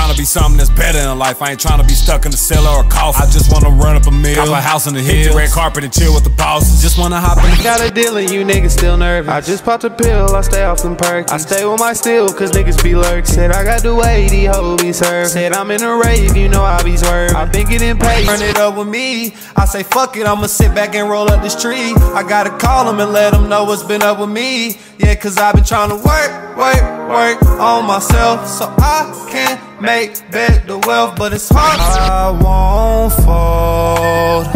trying to be something that's better in life. I ain't trying to be stuck in the cellar or coffin. I just wanna run up a mill, cop a house in the hills, hit the red carpet and chill with the bosses. Just wanna hop in the got a deal and you niggas still nervous. I just popped a pill, I stay off them perks. I stay with my steel cause niggas be lurk. Said I got the way these hoes be served. Said I'm in a rave, you know I be swerved. I been getting paid, run it up with me. I say fuck it, I'ma sit back and roll up this tree. I gotta call them and let them know what's been up with me. Yeah, cause I been trying to work on myself, so I can make back the wealth, but it's hard. I won't fold,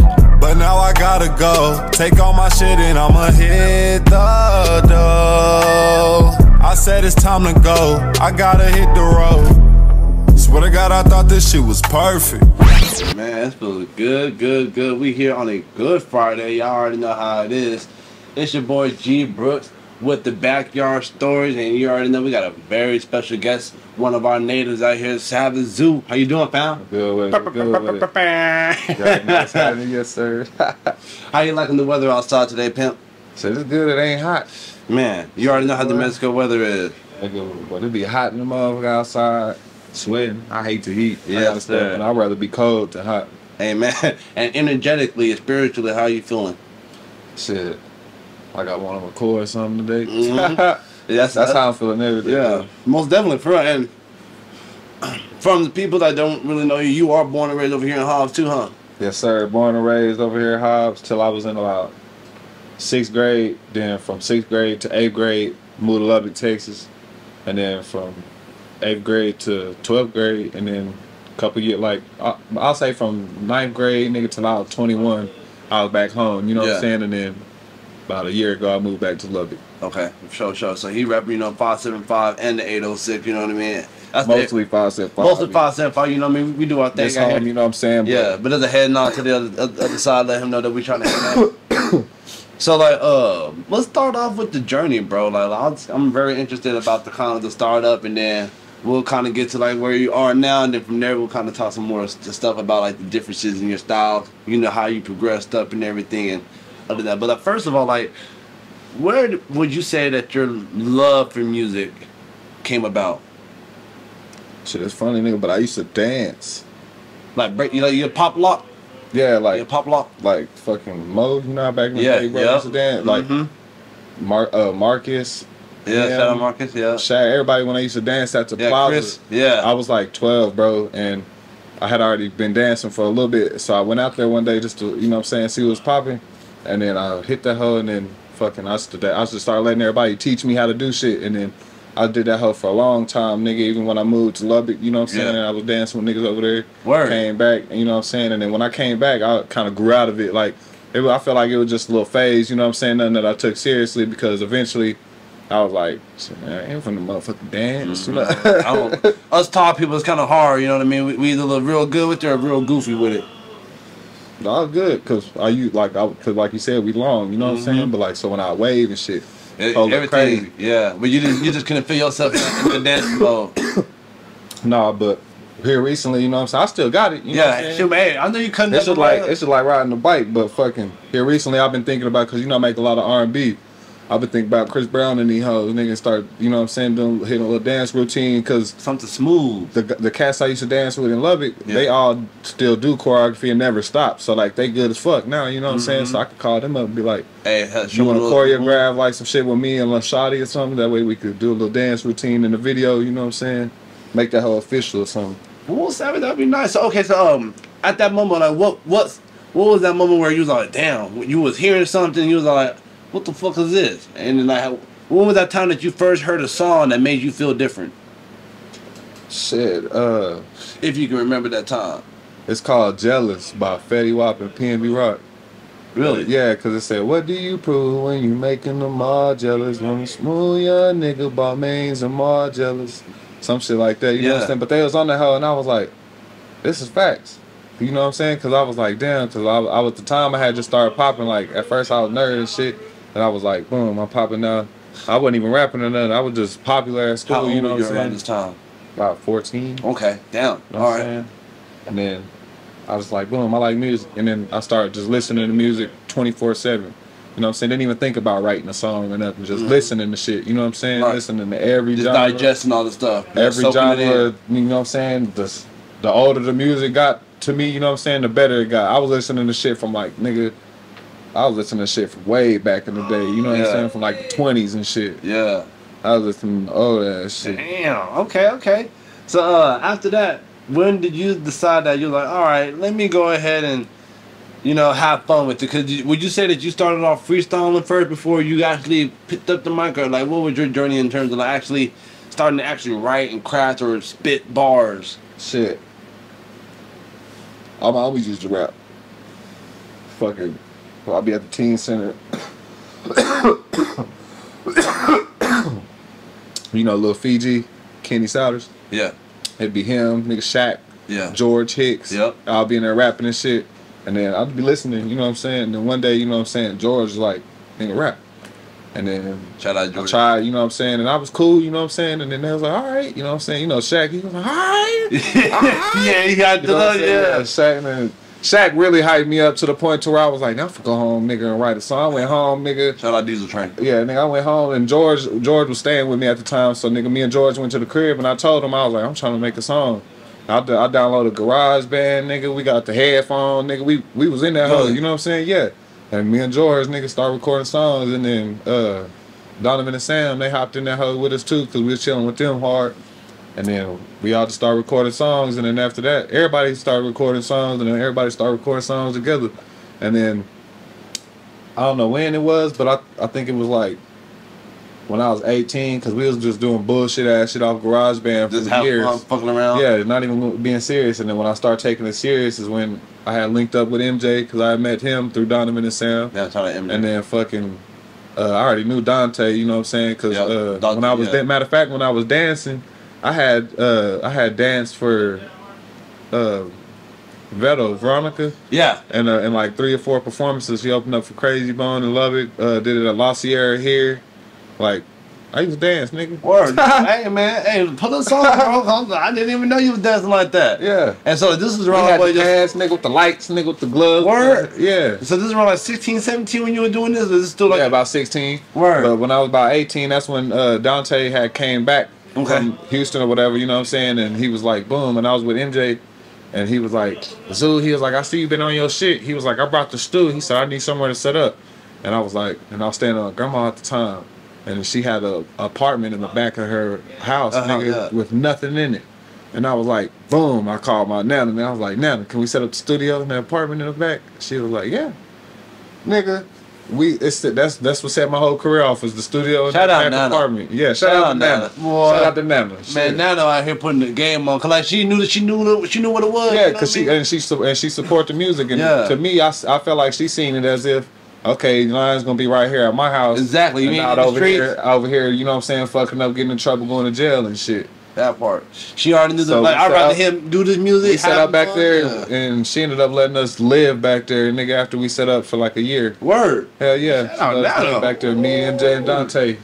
but now I gotta go. Take all my shit and I'ma hit the dough. I said it's time to go, I gotta hit the road. Swear to God, I thought this shit was perfect. Man, this feels good. We here on a good Friday. Y'all already know how it is. It's your boy G Brooks with the Backyard Stories, and you already know we got a very special guest, one of our natives out here, Savage Zoo. How you doing, pal? Good with it. Nice having you, yes, sir. How you liking the weather outside today, pimp? So it's good, it ain't hot. Man, you already know how the Mexico weather is. But it be hot in the motherfucker outside, sweating. I hate the heat. Yeah, and I'd rather be cold than hot. Hey, man, and energetically and spiritually, how you feeling? Shit. Like I want to record something today. Mm-hmm. That's how I'm feeling every day. Yeah, most definitely. And from the people that don't really know you, you are born and raised over here in Hobbs too, huh? Yes, sir. Born and raised over here in Hobbs till I was in about 6th grade. Then from 6th grade to 8th grade, moved to Lubbock, Texas. And then from 8th grade to 12th grade, and then a couple years, like I'll say from 9th grade, nigga, till I was 21, I was back home. You know what I'm saying? And then about a year ago, I moved back to Lubbock. Okay, sure. So he repping, 575 and the 806. You know what I mean? That's mostly 575. Mostly 575. You know what I mean? We do our thing. This home, you know what I'm saying? Yeah, but there's a head nod to the other side. Let him know that we trying to hang out. So let's start off with the journey, bro. Like I'm very interested about the startup, and then we'll kind of get to like where you are now, and then from there we'll kind of talk some more stuff about like the differences in your style. You know how you progressed up and everything, and other than that. But first of all, like, where would you say that your love for music came about? Shit, it's funny, nigga, but I used to dance. Like you pop lock? Yeah, like pop lock? Like fucking Mo, you know how back in the day, bro, used to dance? Like Marcus. Yeah, shout out Marcus, yeah. Shout out everybody when I used to dance at the plaza. Chris, yeah. I was like 12, bro, and I had already been dancing for a little bit, so I went out there one day just to, see what was popping. And then I hit that hoe, and then fucking I just started letting everybody teach me how to do shit. And then I did that hoe for a long time, nigga. Even when I moved to Lubbock, you know what I'm saying? And I was dancing with niggas over there. Word. Came back, you know what I'm saying? And then when I came back, I kind of grew out of it. Like, I felt like it was just a little phase, you know what I'm saying? Nothing that I took seriously, because eventually I was like, shit, man, I ain't from the motherfucking dance. Us tall people, it's kind of hard, you know what I mean? We either look real good with it or real goofy with it. No, good, cause like you said, we long, you know what I'm saying? But like, so when I wave and shit, everything, crazy. Yeah. But you just couldn't feel yourself in the dance mode. Nah, but here recently, you know what I'm saying? I still got it. You know what I'm saying? Shoot, man, I know you couldn't. It's just like riding a bike, but fucking here recently, I've been thinking about, cause I make a lot of R&B. I've been thinking about Chris Brown and these hoes. Niggas start, you know what I'm saying, hitting a little dance routine, because something smooth. The cats I used to dance with in Lubbock, they all still do choreography and never stop. So like, they good as fuck now, you know what I'm saying? So I could call them up and be like, hey, you want to choreograph like some shit with me and Lil Shawty or something? That way we could do a little dance routine in the video, you know what I'm saying? Make that whole official or something. Well, Savage, that'd be nice. So, okay, so at that moment, like, what was that moment where you was like, damn, you was hearing something, you was like, what the fuck is this? And then like, when was that time that you first heard a song that made you feel different? Shit, if you can remember that time. It's called Jealous by Fetty Wap and PNB Rock. Really? Yeah, because it said, what do you prove when you making them all jealous? When a smooth young nigga bought mains and all jealous. Some shit like that, you know what I'm saying? But they was on the hoe, and I was like, this is facts. You know what I'm saying? Because I was like, damn, because I was the time I had just started popping. Like, at first I was nerd and shit. And I was like, boom, I'm popping now. I wasn't even rapping or nothing. I was just popular at school. How old you know were you what I'm saying? around this time? About 14. Okay, down. You know what I'm saying? And then I was like, boom, I like music. And then I started just listening to music 24/7. You know what I'm saying? Didn't even think about writing a song or nothing. Just listening to shit. You know what I'm saying? Right. Listening to every Just genre. digesting all the stuff. Every soaking it genre, in. you know what I'm saying? The older the music got to me, you know what I'm saying, the better it got. I was listening to shit from like, nigga, I was listening to shit from way back in the day, you know what I'm saying? From like the 20s and shit. Yeah. I was listening to all that shit. Damn. Okay. So after that, when did you decide that you're like, all right, let me go ahead and, you know, have fun with it? Because would you say that you started off freestyling first before you actually picked up the mic, or like what was your journey in terms of like actually starting to actually write and craft or spit bars? Shit. I'm always used to rap. Fucking, I'll be at the teen center. You know, Lil Fiji, Kenny Souders. Yeah. It'd be him, nigga Shaq, Yeah. George Hicks. Yep. I'll be in there rapping and shit. And then I'd be listening, you know what I'm saying? And then one day, you know what I'm saying, George was like, nigga, rap. And then Shout out I George. tried, you know what I'm saying? And I was cool, you know what I'm saying? And then they was like, all right, you know what I'm saying? You know, Shaq, he was like, all right. Yeah, he got You know what I'm the saying? Shaq really hyped me up to the point to where I was like, now I'm go home, nigga, and write a song. I went home, nigga. Shout out Diesel Train. Yeah, nigga, I went home, and George was staying with me at the time. So, nigga, me and George went to the crib, and I told him, I was like, I'm trying to make a song. I downloaded GarageBand, nigga. We got the headphone, nigga. We was in that hole, you know what I'm saying? Yeah. And me and George, nigga, started recording songs, and then Donovan and Sam, they hopped in that hole with us too, because we was chilling with them hard. And then we all just started recording songs, and then after that, everybody started recording songs, and then everybody started recording songs together. And then, I don't know when it was, but I think it was like when I was 18, because we was just doing bullshit ass shit off GarageBand Just for have years. fun fucking around. Yeah, not even being serious. And then when I started taking it serious is when I had linked up with MJ, because I had met him through Donovan and Sam. Yeah, shout out MJ. And then fucking, I already knew Dante, you know what I'm saying? Because when I was, matter of fact, when I was dancing, I had danced for Veronica. Yeah. And like 3 or 4 performances. She opened up for Crazy Bone and Love It. Did it at La Sierra here. Like, I used to dance, nigga. Word. Hey, man. Hey, put a song, bro. I didn't even know you was dancing like that. Yeah. And so this is We around had like the dance, nigga, with the lights, nigga, with the gloves. Word. Yeah. So this is around like 16, 17 when you were doing this? Or is this still like Yeah, about 16. Word. But when I was about 18, that's when Dante had came back from Houston or whatever, you know what I'm saying? And he was like, boom. And I was with MJ, and he was like, Zoo, he was like, I see you been on your shit. He was like, I brought the stew. He said, I need somewhere to set up. And I was like, and I was staying on grandma at the time. And she had a apartment in the back of her house, nigga, with nothing in it. And I was like, boom, I called my Nana, and I was like, Nana, can we set up the studio in the apartment in the back? She was like, yeah. Nigga, that's what set my whole career off, was the studio in the back apartment. Yeah, shout out to Nana. Shout out to Nana. Man, Nana out here putting the game on, cause like she knew what it was. Yeah, cause she support the music, and to me, I felt like she seen it as if, okay, Lion's gonna be right here at my house. Exactly. You mean not over here, you know what I'm saying, fucking up, getting in trouble, going to jail and shit. That part. She already knew I'd rather him do this music. We set up back there, and she ended up letting us live back there, nigga, after we set up for like a year. Word. Hell yeah. Back there, me, MJ, and Dante.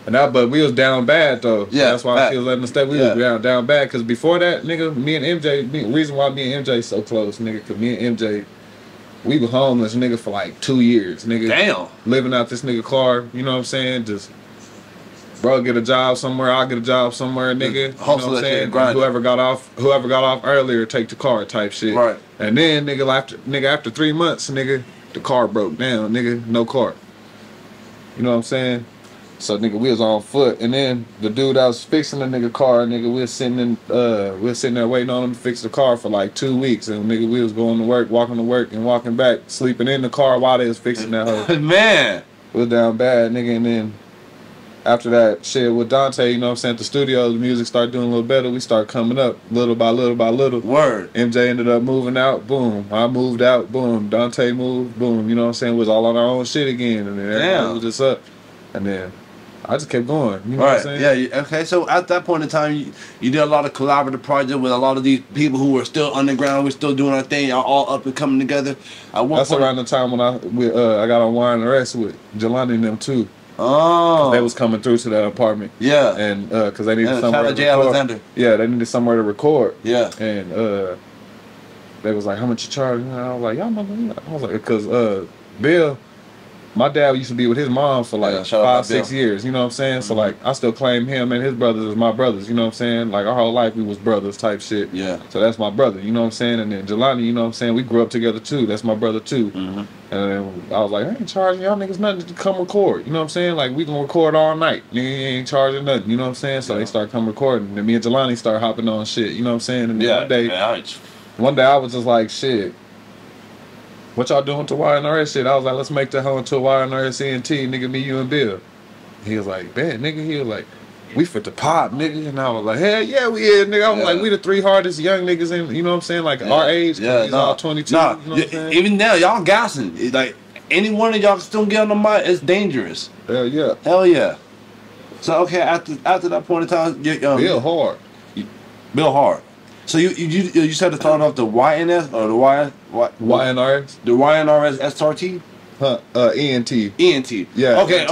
But we was down bad though. So that's why she was letting us stay. We was down bad, because before that, nigga, me and MJ, reason why me and MJ so close, nigga, because me and MJ, we were homeless, nigga, for like 2 years, nigga. Damn. Living out this nigga car, you know what I'm saying? Just, bro, get a job somewhere, I'll get a job somewhere, nigga. You know what I'm saying? Whoever got off earlier, take the car type shit. Right. And then, after 3 months, nigga, the car broke down, nigga, no car. You know what I'm saying? So, nigga, we was on foot, and then the dude that was fixing the nigga car, nigga, we was sitting there waiting on him to fix the car for like 2 weeks, and nigga, we was going to work, walking to work, and walking back, sleeping in the car while they was fixing that hoe. Man, it was down bad, nigga, and then after that shit with Dante, you know what I'm saying, at the studio, the music started doing a little better. We started coming up little by little by little. Word. MJ ended up moving out, boom. I moved out, boom. Dante moved, boom. You know what I'm saying? We was all on our own shit again, and then everything was just up, and then I just kept going. You know what I'm saying? Yeah. Okay. So at that point in time, you did a lot of collaborative projects with a lot of these people who were still underground. We're still doing our thing. Y'all all up and coming together. That's around the time when I got on Wine and Rest with Jelani and them too. Oh. They was coming through to that apartment. Yeah. And because they needed somewhere to record. Alexander. Yeah, they needed somewhere to record. Yeah. And they was like, how much you charge? And I was like, y'all know. I was like, because Bill my dad used to be with his mom for like shout out 5-6 years, you know what I'm saying? So like I still claim him and his brothers as my brothers, you know what I'm saying? Like our whole life we was brothers type shit. Yeah. So that's my brother, you know what I'm saying? And then Jelani, you know what I'm saying? We grew up together too. That's my brother too. And then I was like, I ain't charging y'all niggas nothing to come record. You know what I'm saying? Like we can record all night. Nigga ain't charging nothing, you know what I'm saying? So they start come recording. And me and Jelani start hopping on shit, you know what I'm saying? And then one day I was just like, shit. What y'all doing to YNRS shit? I was like, let's make that home to YNRS ENT, nigga, me, you, and Bill. He was like, man, nigga. He was like, we fit the pop, nigga. And I was like, hell yeah, we is, nigga. I was like, we the 3 hardest young niggas in, you know what I'm saying? Like our age, he's all 22. You know what I'm saying? Even now, y'all gassing. Like, any one of y'all can still get on the mic, it's dangerous. Hell yeah. Hell yeah. So, okay, after that point in time, Bill hard. Bill hard. So you said to start off the YNS or the YNRS? The YNRS SRT? ENT. ENT. Yeah. Okay.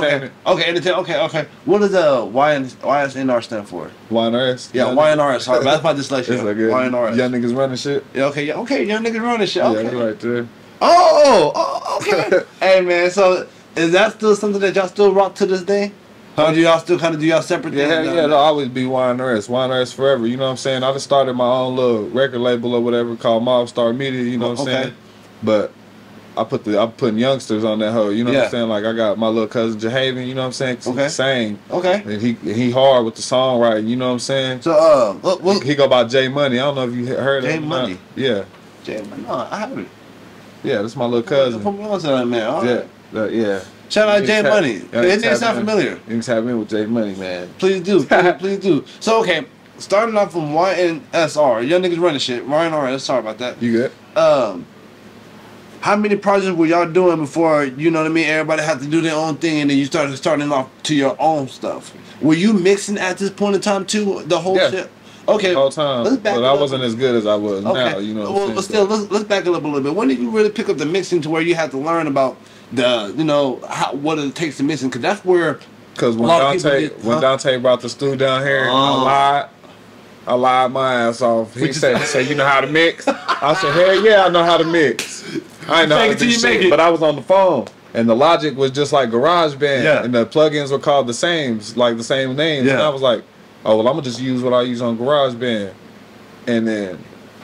Okay. What does the YSNR stand for? YNRS. Yeah, YNRS. Sorry, that's my dyslexia. It's like YNRS. Young niggas running shit. Yeah, okay. Young niggas running shit. Okay. Yeah, right there. Oh, okay. Hey man, so is that still something that y'all still rock to this day? Or do y'all still kind of do y'all separate things? Yeah, it'll always be YNRS. YNRS forever, you know what I'm saying? I just started my own little record label or whatever called Mobstar Media, you know what I'm saying? But I'm putting youngsters on that hoe, you know what I'm saying? Like I got my little cousin Jahaven, you know what I'm saying? He sang. Okay. And he hard with the songwriting, you know what I'm saying? So he go by J Money. I don't know if you heard of him. J Money. Yeah. J Money. No, I haven't. Yeah, that's my little cousin. Put me on to that man. All right. Yeah. Shout out J Money. His name sound familiar. You can tap in with J Money, man. Please do. Please do. So okay, starting off from YNSR, young niggas running shit. YNRS, sorry about that. You good? How many projects were y'all doing before, you know what I mean, everybody had to do their own thing and then you starting off to your own stuff? Were you mixing at this point in time too, the whole shit? Okay. The whole time. But I wasn't as good as I was now, you know what I'm saying? But still, let's back it up a little bit. When did you really pick up the mixing to where you had to learn about the, you know, what it takes to mixing? Because that's where... Because when Dante brought the stew down here, I lied my ass off. He said, you know how to mix? I said, hell yeah, I know how to mix. I ain't know how to do shit, but I was on the phone. And the Logic was just like GarageBand. And the plugins were called the same, like the same names. And I was like, oh, well, I'm going to just use what I use on GarageBand. And then,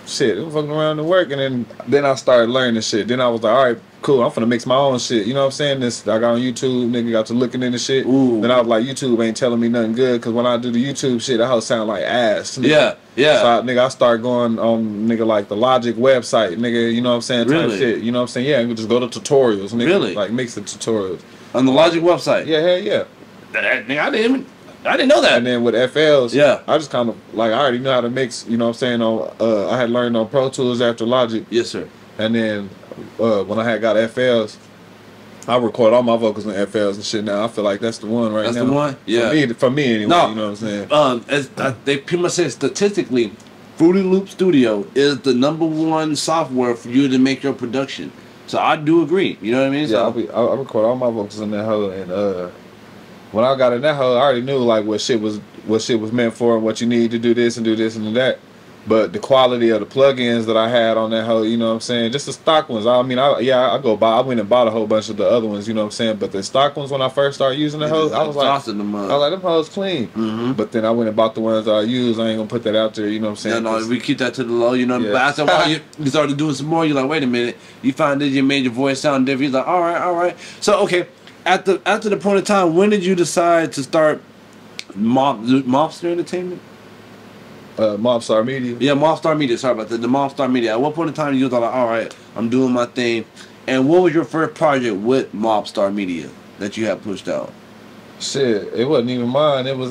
shit, it was fucking around to work. And then I started learning shit. Then I was like, all right, cool, I'm finna mix my own shit. You know what I'm saying? This I got on YouTube, nigga got to looking into shit. Ooh. Then I was like, YouTube ain't telling me nothing good, because when I do the YouTube shit, that hoe sound like ass. Nigga. Yeah. So I start going on nigga like the Logic website, nigga, you know what I'm saying? Type shit. You know what I'm saying? Yeah, you can just go to tutorials, nigga. Really? Like mix the tutorials. On the Logic website? Yeah, hell yeah. Nigga, I didn't know that. And then with FLs, I just kind of like I already knew how to mix, you know what I'm saying? On I had learned on Pro Tools after Logic. Yes, sir. And then when I had got FLs, I record all my vocals in FLs and shit now. I feel like that's the one now. That's the one? Yeah. For me anyway, no, you know what I'm saying? They pretty much say statistically, Fruity Loop Studio is the #1 software for you to make your production. So I do agree. You know what I mean? Yeah, I record all my vocals in that hoe, and when I got in that hoe, I already knew like what shit was meant for and what you need to do this and do this and do that. But the quality of the plugins that I had on that hoe, you know what I'm saying? Just the stock ones. I mean, I went and bought a whole bunch of the other ones, you know what I'm saying? But the stock ones, when I first started using the hoe, I was like, them hoes clean. But then I went and bought the ones that I use. I ain't gonna put that out there, you know what I'm saying? Yeah, no, we keep that to the low, you know. But after a while, you started doing some more. You're like, wait a minute. You find that you made your voice sound different. You're like, all right. So, okay, after the point of time, when did you decide to start Mobster Entertainment? Mobstar Media. Yeah, Mobstar Media. Sorry about that. The Mobstar Media. At what point in time you was like, all right, I'm doing my thing? And what was your first project with Mobstar Media that you had pushed out? Shit, it wasn't even mine. It was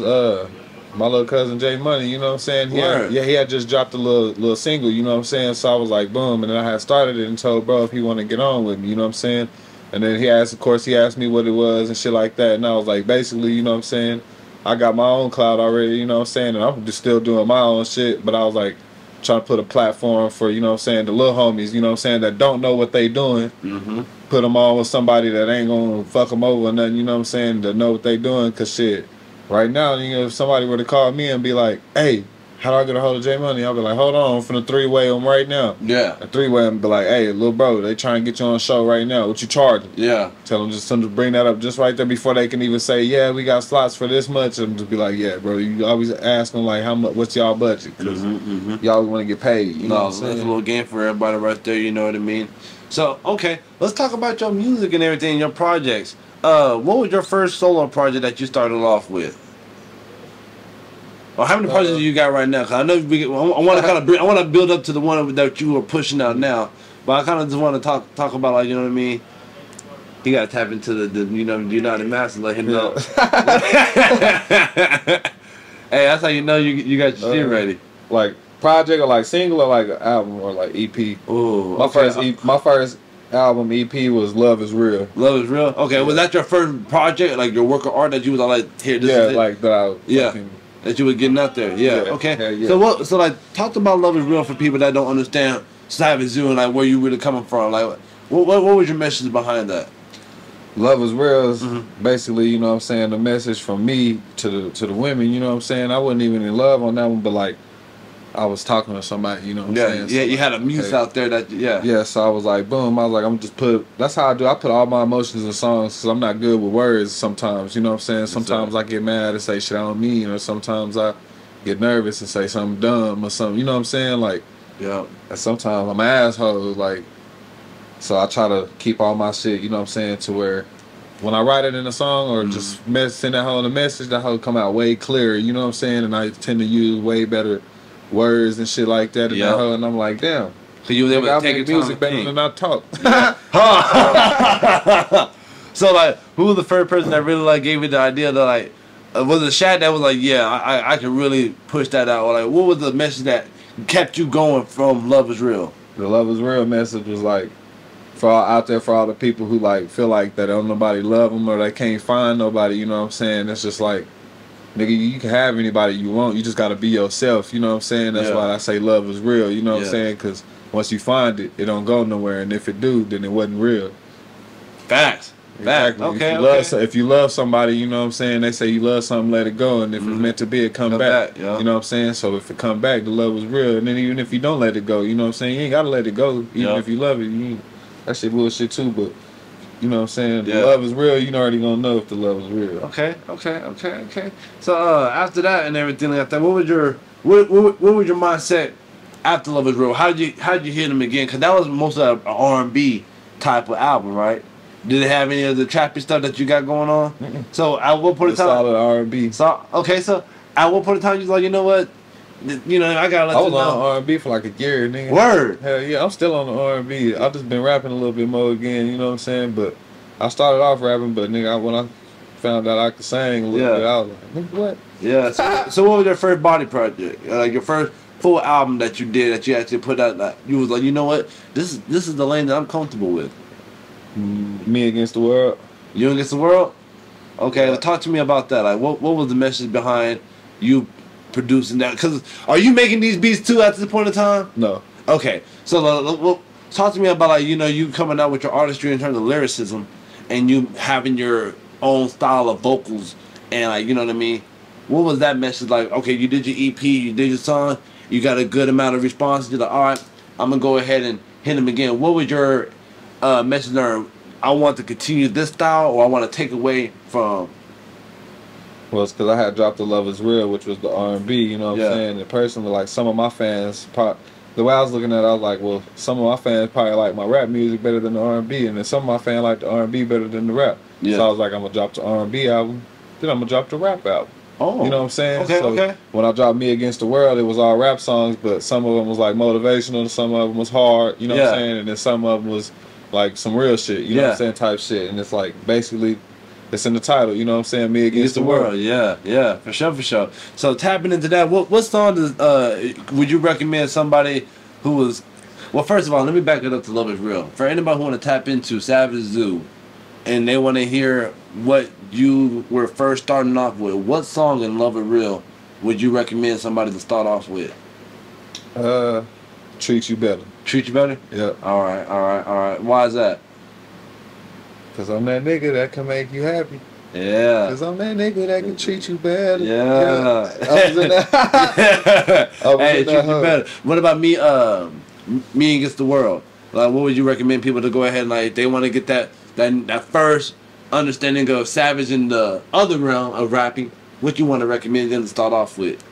my little cousin J Money. You know what I'm saying? He had just dropped a little single. You know what I'm saying? So I was like, boom, and then I had started it and told bro if he want to get on with me. You know what I'm saying? And then he asked me what it was and shit like that. And I was like, basically, you know what I'm saying? I got my own cloud already, you know what I'm saying? And I'm just still doing my own shit. But I was like, trying to put a platform for, you know what I'm saying, the little homies, you know what I'm saying, that don't know what they doing. Put them on with somebody that ain't going to fuck them over or nothing, you know what I'm saying, that know what they doing. Because shit, right now, you know, if somebody were to call me and be like, hey, how do I get a hold of J Money? I'll be like, hold on, I'm finna 3-way him right now. Yeah. A 3-way him, be like, hey, little bro, they trying to get you on a show right now. What you charging? Yeah. Tell them just to bring that up just right there before they can even say, yeah, we got slots for this much. And just be like, yeah, bro, you always ask them, like, how much, what's y'all budget? Because y'all want to get paid. You know what I'm saying? That's a little game for everybody right there, you know what I mean? So, okay, let's talk about your music and everything, your projects. What was your first solo project that you started off with? Or how many projects do you got right now? Cause I know I want to kind of I want to build up to the one that you are pushing out now, but I kind of just want to talk about, like, you know what I mean. You gotta tap into the you know, United Master, let him know. Hey, that's how you know you got your shit ready. Like project or like single or like album or like EP. Ooh, my first album EP was Love Is Real. Love Is Real. Okay, was that your first project, like your work of art that you was like, here? This is it? Like that. That you were getting out there. Yeah. Okay. Yeah. So like, talk about Love Is Real for people that don't understand Savage Zoo and like where you really coming from. Like, what was your message behind that? Love Is Real is basically, you know what I'm saying, the message from me to the women, you know what I'm saying. I wasn't even in love on that one, but like I was talking to somebody, you know what I'm saying. Yeah, so, you had a muse out there that Yeah, so I was like, boom, I was like, I'm just that's how I do. I put all my emotions in songs because I'm not good with words sometimes, you know what I'm saying. Sometimes I get mad and say shit I don't mean, or sometimes I get nervous and say something dumb or something, you know what I'm saying. Like, yeah. And sometimes I'm an asshole, like. So I try to keep all my shit, you know what I'm saying, to where when I write it in a song or just send that whole in a message, that whole come out way clearer, you know what I'm saying? And I tend to use way better words and shit like that in that whole, and I'm like, damn. So you was able to take music better than I talk. So like, who was the first person that really like gave you the idea that like, was it Shaq that was like, yeah, I can really push that out? Or like, what was the message that kept you going from Love Is Real? The Love Is Real message was like, out there for all the people who like feel like that don't nobody love them or they can't find nobody, you know what I'm saying. It's just like, nigga, you can have anybody you want, you just gotta be yourself, you know what I'm saying. That's why I say love is real, you know what I'm saying, because once you find it, it don't go nowhere, and if it do, then it wasn't real. Facts. Exactly. Okay. If you love somebody, you know what I'm saying, they say you love something, let it go, and if it's meant to be, it come back. You know what I'm saying. So if it come back, the love was real, and then even if you don't let it go, you know what I'm saying, you ain't gotta let it go, even if you love it. That shit bullshit too, but you know what I'm saying? The love is real, you already gonna know if the love is real. Okay. So after that and everything like that, what was your mindset after Love Is Real? How did you hear them again? Cause that was most of an R&B type of album, right? Did it have any of the trappy stuff that you got going on? So at what point in time? Solid R&B. So at what point in time you was like, you know what? You know, I gotta let you know. I was on R&B for like a year, nigga. Word. Hell yeah, I'm still on the R&B. I've just been rapping a little bit more again, you know what I'm saying? But I started off rapping, but nigga, when I found out I could sing a little bit, I was like, nigga, what? Yeah. So what was your first body project? Like your first full album that you did that you actually put out? That you was like, you know what? This is the lane that I'm comfortable with. Me Against the World. You Against the World? Okay, talk to me about that. Like, what was the message behind you producing that? Because are you making these beats too at this point in time? No. Okay, so talk to me about, like, you know, you coming out with your artistry in terms of lyricism and you having your own style of vocals and, like, you know what I mean? What was that message like? Okay, you did your EP, you did your song, you got a good amount of responses. You're like, all right, I'm gonna go ahead and hit them again. What was your message there? I want to continue this style, or I want to take away from? Well, it's because I had dropped the Love Is Real, which was the R&B, you know what I'm saying? And personally, like, some of my fans, the way I was looking at it, I was like, well, some of my fans probably like my rap music better than the R&B, and then some of my fans like the R&B better than the rap. Yeah. So I was like, I'm going to drop the R&B album, then I'm going to drop the rap album. Oh. You know what I'm saying? Okay. When I dropped Me Against the World, it was all rap songs, but some of them was like motivational, some of them was hard, you know what I'm saying? And then some of them was like some real shit, you know what I'm saying, type shit. And it's like, basically, it's in the title, you know what I'm saying? Me Against the World. Yeah, for sure. So tapping into that, what song would you recommend somebody who was, well, first of all, let me back it up to Love Is Real. For anybody who want to tap into Savage Zoo and they want to hear what you were first starting off with, what song in Love Is Real would you recommend somebody to start off with? Treat You Better. Treat You Better? Yeah. All right. Why is that? Because I'm that nigga that can make you happy. Yeah. Cause I'm that nigga that can treat you better. Yeah. I was in that. I was Hey, in treat that you hood. better. What about me? Me Against the World. Like, what would you recommend people to go ahead and like? If they want to get that first understanding of Savage in the other realm of rapping. What you want to recommend them to start off with?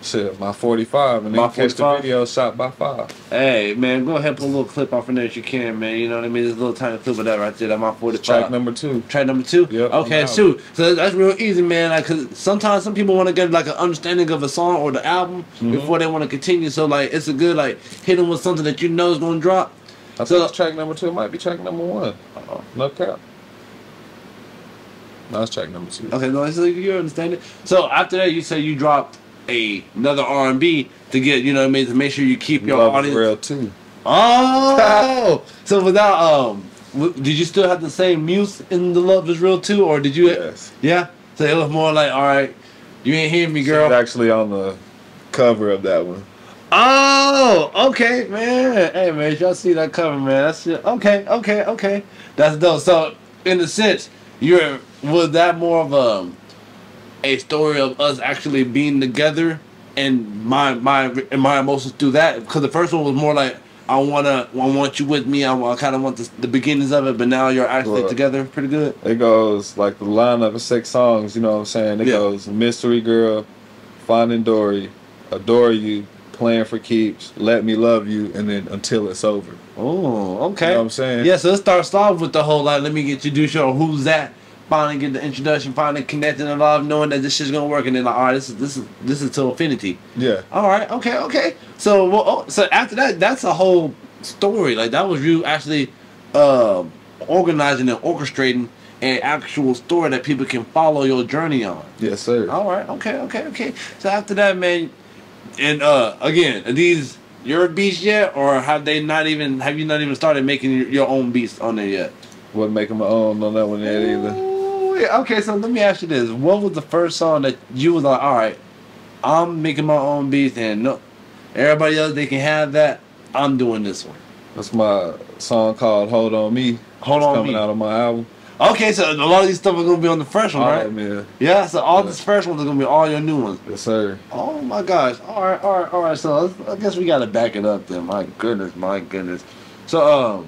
Shit, my 45, and then My catch the 45? video shot by 5. Hey, man, go ahead and put a little clip off in there if you can, man. You know what I mean? There's a little tiny clip of that right there. That my 45. Track number 2. Track number 2? Yep, Okay, I'm out. shoot. So that's real easy, man. Like, cause sometimes some people want to get like an understanding of a song or the album before they want to continue. So like, it's a good like hit them with something that you know is gonna drop. I So- think it's track number 2. It might be track number 1. No cap. No, it's track number 2. Okay, no, so you understand it. So after that, you say you dropped another R&B to get, you know what I mean, to make sure you keep your Love audience. is Real too. Oh, so without did you still have the same muse in the Love Is Real too, or did you? Yes. Yeah. So it was more like, all right, you ain't hearing me, She's girl. actually on the cover of that one. Oh, okay, man. Hey, man, y'all see that cover, man? That's it. Okay. That's dope. So, in a sense, was that more of a story of us actually being together and my emotions through that? Because the first one was more like, I want you with me. I kind of want the beginnings of it, but now you're actually Right. together pretty good. It goes like the lineup of 6 songs, you know what I'm saying? It Yeah. goes Mystery Girl, Finding Dory, Adore You, Playing for Keeps, Let Me Love You, and then Until It's Over. Oh, okay. You know what I'm saying? Yeah, so it starts off with the whole like, let me get you do show. Who's that? Finally get the introduction, finally connecting and love, knowing that this shit's gonna work, and then like, all right, this is to infinity. Yeah. All right, okay. So so after that, that's a whole story. Like that was you actually organizing and orchestrating an actual story that people can follow your journey on. Yes, sir. All right, okay. So after that, man, and again, are these your beats yet, or have you not even started making your own beats on there yet? Wasn't making my own on that one yet either. Ooh, yeah, okay, so let me ask you this: what was the first song that you was like, all right, I'm making my own beats, and no, everybody else they can have that. I'm doing this one. That's my song called Hold On Me. Hold It's On coming Me. out on my album. Okay, so a lot of these stuff are gonna be on the first one, All right? that, man. Yeah, so all these first ones are gonna be all your new ones. Yes, sir. Oh my gosh! All right. So I guess we gotta back it up then. My goodness. So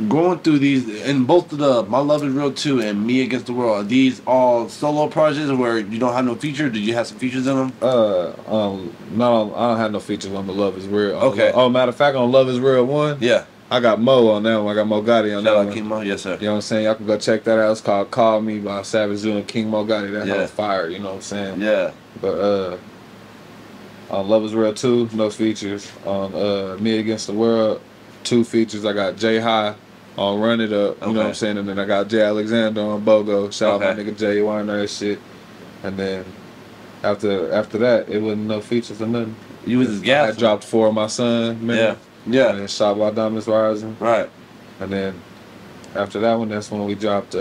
going through these and both of the My Love Is Real 2 and Me Against the World, are these all solo projects where you don't have no feature? Did you have some features in them? No, I don't have no features on the Love Is Real. Okay. Oh, matter of fact, on Love Is Real 1, Yeah. I got Mo on that one. I got Mo Gotti on Shout that out one. King Mo. Yes, sir. You know what I'm saying? Y'all can go check that out. It's called Call Me by Savage Zoo and King Mo Gotti. That Yeah. whole fire, you know what I'm saying? Yeah. But on Love Is Real 2, no features. On Me Against the World, 2 features. I got Jay High on Run It Up, you know what Okay. I'm saying? And then I got Jay Alexander on BOGO. Shout out Okay. my nigga Jay Weiner and shit. And then after that, it wasn't no features or nothing. You was just I gas. dropped 4 of my son, man. And Yeah. then Shot by Diamonds Rising. Right. And then after that one, that's when we dropped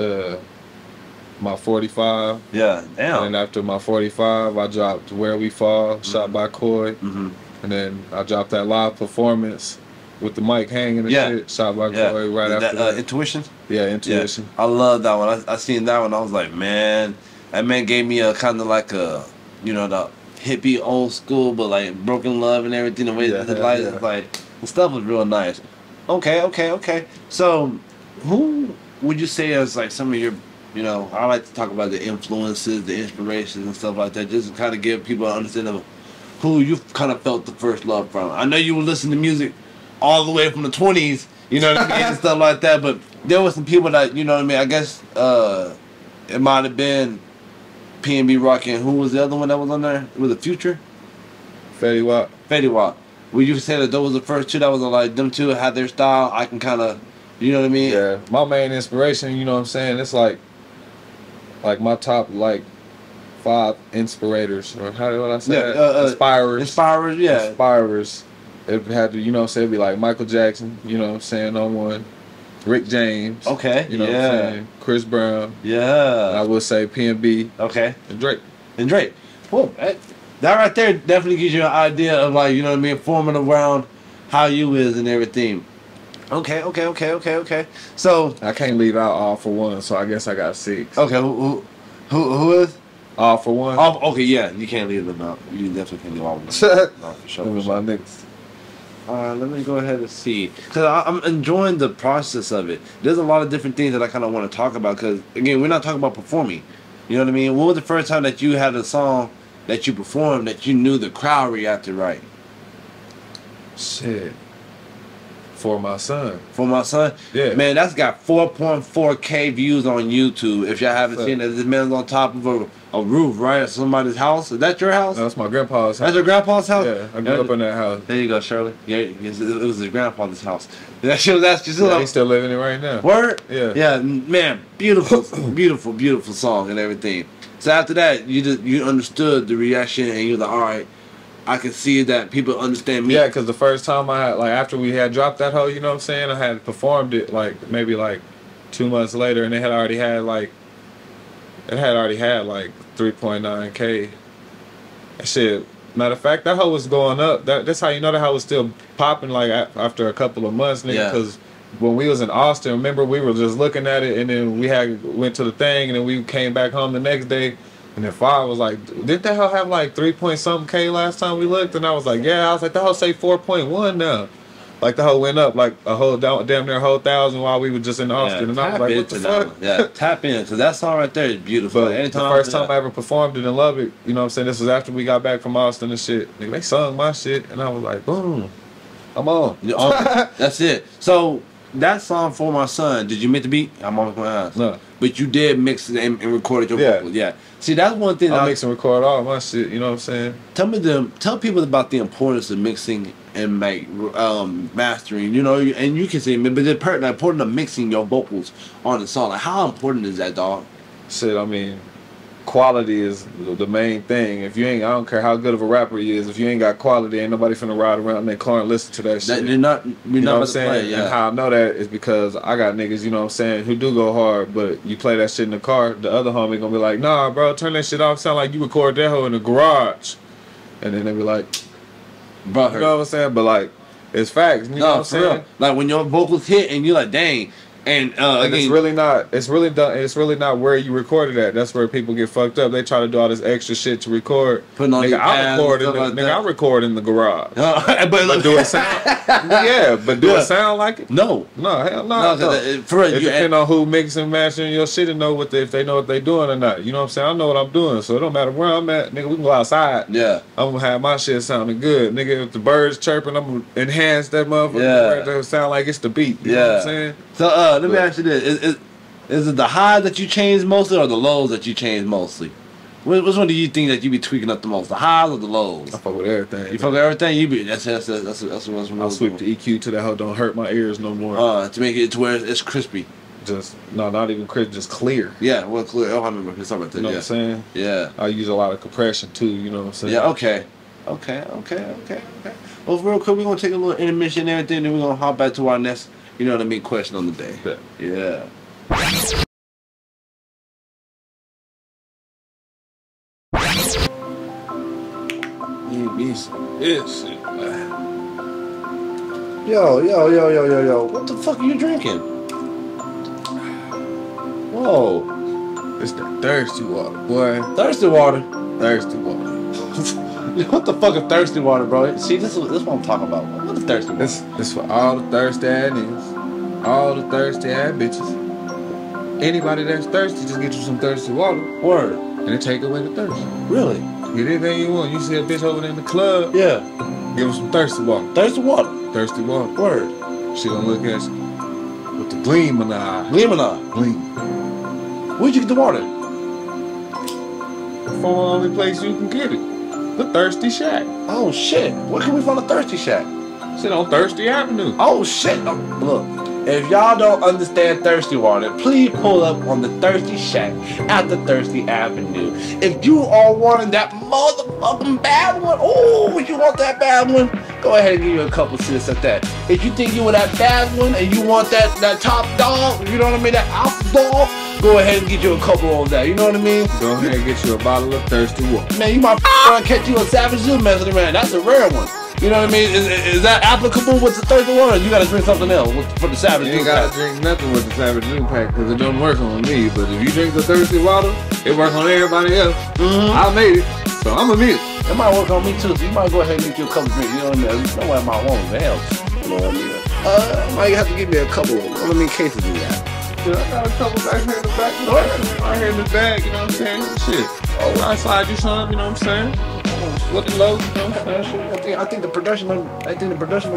my 45. Yeah. And Damn. then after my 45, I dropped Where We Fall, shot by Coy. Mm-hmm. And then I dropped that live performance with the mic hanging and Yeah. shit, shot by Yeah. Coy right after that. Intuition. Yeah, Intuition. I love that one. I seen that one. I was like, man, that man gave me a kind of like a, you know, the hippie old school, but like broken love and everything. The way Yeah, the yeah, light yeah. is like, the stuff was real nice. Okay. So, who would you say is like some of your, you know, I like to talk about the influences, the inspirations, and stuff like that, just to kind of give people an understanding of who you kind of felt the first love from. I know you would listen to music all the way from the 20s, you know what I mean, and stuff like that, but there were some people that, you know what I mean, I guess it might have been P&B Rock, and who was the other one that was on there? Was it Future? Fetty Wap. Fetty Wap. Would you say that those were the first two that was like, them two had their style, I can kind of, you know what I mean? Yeah, my main inspiration, you know what I'm saying? It's like my top, 5 inspirators, or how would I say Yeah, that? Inspirers. Inspirers, yeah. Inspirers. It had to, you know what I'm saying, it'd be like Michael Jackson, you know what I'm saying, on one. Rick James. Okay, You know what I'm saying? Chris Brown. And I Yeah. would say P&B Okay. and Drake. And Drake. Well, that right there definitely gives you an idea of like, you know what I mean, forming around how you is and everything. Okay. So I can't leave out All For One, so I guess I got 6. okay, who is? All For One. Oh, okay, yeah, you can't leave them out. You definitely can't leave all of them. No, for sure. Them are my niggas. Let me go ahead and see, because I'm enjoying the process of it. There's a lot of different things that I kind of want to talk about, because again, we're not talking about performing. You know what I mean? When was the first time that you had a song that you performed that you knew the crowd reacted right? Shit. For My Son. For My Son? Yeah. Man, that's got 4.4K views on YouTube. If y'all haven't seen it, this man's on top of a roof, right? At somebody's house. Is that your house? No, that's my grandpa's house. That's your grandpa's house? Yeah, I grew up in that house. There you go, Shirley. Yeah, it was his grandfather's house. That shit was actually still Yeah, he's still living it right now. Word? Yeah. Yeah, man, beautiful, beautiful song and everything. So after that, you understood the reaction and you're like, all right, I can see that people understand me. Yeah, because the first time I had, like, after we had dropped that hoe, you know what I'm saying, I had performed it, like, maybe, like, 2 months later, and it had already had, like, 3.9K. And shit, matter of fact, that hoe was going up. That's how you know that hoe was still popping, like, after a couple of months, nigga, because when we was in Austin, remember, we were just looking at it, and then we went to the thing, and then we came back home the next day. And then Five was like, didn't that hoe have like 3-point-something K last time we looked? And I was like, yeah. I was like, that hoe say 4.1 now. Like the hoe went up like a whole damn near a whole 1,000 while we were just in Austin. And I was like, what the fuck? Yeah, tap in, because that song right there is beautiful. But the first time I ever performed it and loved it, you know what I'm saying? This was after we got back from Austin and shit. Nigga, they sung my shit, and I was like, boom, I'm on. That's it. So that song For My Son, did you make the beat? I'm always gonna ask. No. But you did mix it and recorded your vocals. Yeah. See, that's one thing. I mix and record all my shit. You know what I'm saying? Tell people about the importance of mixing and mastering. You know, and you can say, but the importance of mixing your vocals on the song. Like, how important is that, dog? Shit, I mean, quality is the main thing. If you ain't, I don't care how good of a rapper he is. If you ain't got quality, ain't nobody finna ride around in their car and listen to that shit. You're not you know what I'm saying? Play, yeah. And how I know that is because I got niggas, you know what I'm saying, who do go hard, but you play that shit in the car, the other homie gonna be like, nah, bro, turn that shit off. Sound like you record that hoe in the garage. And then they be like, bro, you know what I'm saying? But like, it's facts. You know what I'm saying? Real. Like when your vocals hit and you're like, dang. And again, it's really not where you recorded at. That's where people get fucked up. They try to do all this extra shit to record. Putting on your pads, I record in the garage. But do it sound? Yeah, but do it sound like it? No, hell no. It depends on who mixing and mastering your shit and know if they know what they doing or not. You know what I'm saying? I know what I'm doing, so it don't matter where I'm at. Nigga, we can go outside. Yeah, I'm gonna have my shit sounding good. Nigga, if the birds chirping, I'm gonna enhance that motherfucker. Yeah, to sound like it's the beat. You know what I'm saying? So let me ask you this: is it the highs that you change mostly, or the lows that you change mostly? Which one do you think that you be tweaking up the most, the highs or the lows? I fuck with everything. You fuck with everything. You be that's what's I'll sweep the EQ to that hoe don't hurt my ears no more. To make it to where it's crispy. Just not even crisp, just clear. Yeah, well, clear. Oh, I remember talking about that. You know what I'm saying? Yeah. I use a lot of compression too. You know what I'm saying? Yeah. Okay. Well, real quick, we're gonna take a little intermission and everything, then we're gonna hop back to our next, you know what I mean, question on the day. Yeah. Yo. What the fuck are you drinking? Whoa. It's that thirsty water, boy. Thirsty water? Thirsty water. What the fuck is thirsty water, bro? See, this is what I'm talking about. What is thirsty water? This for all the thirsty ass niggas, all the thirsty ass bitches. Anybody that's thirsty, just get you some thirsty water. Word. And it take away the thirst. Really? Get anything you want. You see a bitch over there in the club. Yeah. Give her some thirsty water. Thirsty water. Thirsty water. Word. She gonna look at you with the gleam in the eye. Gleam in the eye. Gleam. Where'd you get the water? The only place you can get it. The Thirsty Shack. Oh shit. Where can we find a Thirsty Shack? Sit on Thirsty Avenue. Oh shit. Look, if y'all don't understand thirsty water, please pull up on the Thirsty Shack at the Thirsty Avenue. If you are wanting that motherfucking bad one, oh, you want that bad one? Go ahead and give you a couple sips at that. If you think you want that bad one and you want that top dog, you know what I mean, that alpha dog, go ahead and get you a couple of that, you know what I mean? Go ahead and get you a bottle of thirsty water. Man, you might catch you a Savage Zoo messing around. That's a rare one. You know what I mean? Is that applicable with the thirsty water? Or you gotta drink something else for the Savage You Dude ain't gotta pack? drink nothing with the Savage New Pack because it don't work on me. But if you drink the thirsty water, it works on everybody else. I made it, so I'm a mute. It might work on me too. So you might go ahead and get you a couple drinks. You know what I mean? Nobody might want it. Hell, you know what I mean? Might have to give me a couple. I mean, cases of that. I got a couple back here in the back. Right here in the bag, you know what I'm saying? Shit. Oh, I slide you some, you know what I'm saying? Looking low, you know what I'm saying? I think the production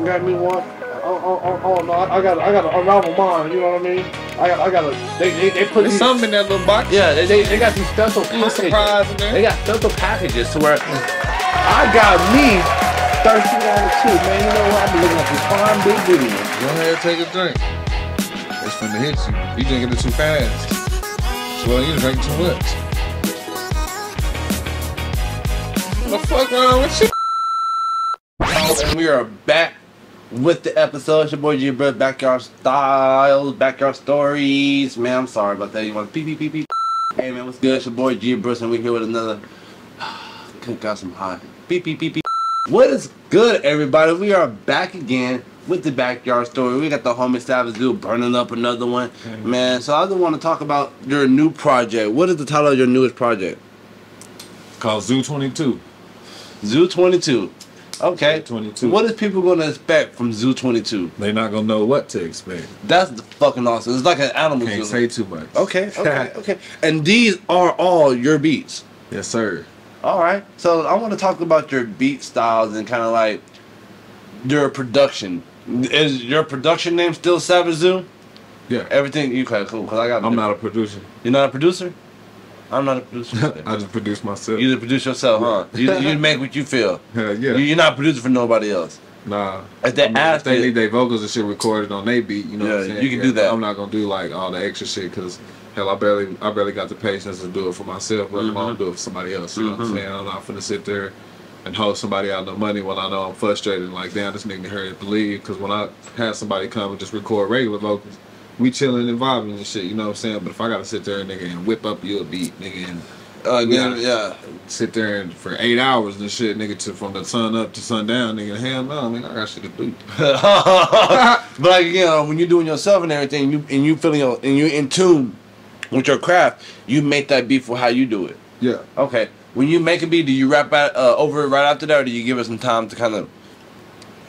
got me one. Oh no, I got a unravel mine. You know what I mean? I got they put There's something in that little box. Yeah, they got these special packages. Surprise in there. They got special packages to where I got me $13 too, man. You know what? I've been looking at these fine big videos. Go ahead, take a drink. It's finna hit you. You drinking it too fast. Well, you drinking too much. What the fuck wrong with you? And we are back with the episode. It's your boy G Bruce, Backyard Styles, Backyard Stories. Man, I'm sorry about that. You want to beep. Hey man, what's good? It's your boy G Bruce, and we're here with another. Got some hot. Beep. What is good, everybody? We are back again with the Backyard Story. We got the homie Savage Dude burning up another one. Man, so I just want to talk about your new project. What is the title of your newest project? Called Zoo 22. Zoo 22. Okay. 22. What is people going to expect from Zoo 22? They not gonna know what to expect. That's the fucking awesome. It's like an animal Can't zoo. say too much. Okay. And these are all your beats. Yes, sir. All right. So I want to talk about your beat styles and kind of like your production. Is your production name still Savage Zoo? Yeah. Everything you okay, cool. Cause I'm not a producer. You're not a producer? I'm not a producer. I just produce myself. You just produce yourself, huh? You make what you feel. Yeah. You're not producing for nobody else. Nah. If they ask they you- need their vocals and shit recorded on their beat, you know what I'm saying? you can do that. I'm not gonna do like all the extra shit because hell, I barely got the patience to do it for myself, but I'm gonna do it for somebody else. You know what I'm saying? I'm not finna sit there and hold somebody out no money when I know I'm frustrated and like, damn, this nigga hurry up and leave. Because when I have somebody come and just record regular vocals, we chilling and vibing and shit, you know what I'm saying? But if I gotta sit there, nigga, and whip up you a beat, nigga, and sit there and for 8 hours and shit, nigga, from the sun up to sundown, nigga, hell no, I mean, I got shit to do. But like again, when you're doing yourself and everything, you feeling and you're in tune with your craft, you make that beat for how you do it. Yeah. Okay. When you make a beat, do you rap over it right after that, or do you give it some time to kind of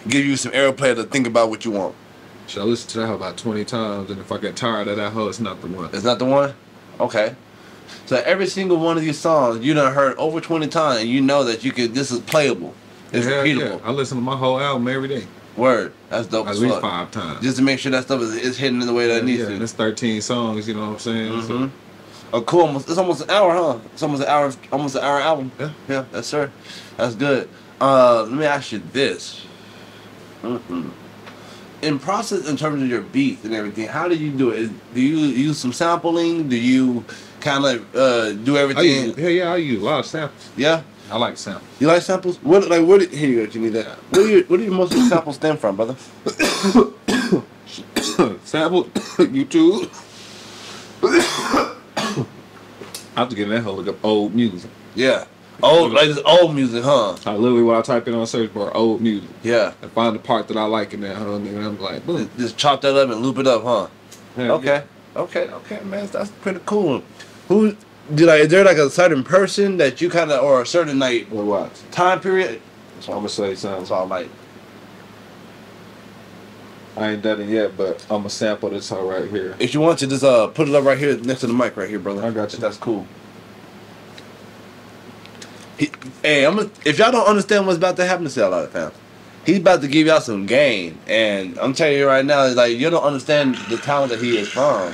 give you some airplay to think about what you want? Should I listen to that hoe about 20 times, and if I get tired of that hoe, it's not the one. It's not the one? Okay. So every single one of these songs you done heard over 20 times, and you know that this is playable. It's Hell repeatable. yeah. I listen to my whole album every day. Word. That's dope At as least fuck. 5 times. Just to make sure that stuff is hitting in the way that it needs to. And it's 13 songs, you know what I'm saying? Mm-hmm. Oh, cool. It's almost an hour, huh? It's almost an hour album. Yeah, yes, sir. That's good. Let me ask you this. In process, in terms of your beats and everything, how do you do it? Do you use some sampling? Do you kind of do everything? I use a lot of samples. Yeah? I like samples. You like samples? Here you go, you need that. Where do your most of your samples stem from, brother? Sample, YouTube. I have to get in that hole, look up old music. Yeah. Like this old music, huh? I literally, when I type in on search bar, old music. Yeah. And find the part that I like in that hoe, and I'm like, boom. Just chop that up and loop it up, huh? Hell Okay, man, that's pretty cool. Is there like a certain person that you kind of, or a certain like Well, watch. time period? I'm going to say something. That's all like. I ain't done it yet, but I'm going to sample this hoe right here. If you want to, just put it up right here next to the mic right here, brother. I got you. If that's cool. Hey, if y'all don't understand what's about to happen to Sell Out Fam, he's about to give y'all some game, and I'm telling you right now, like you don't understand the talent that he is from.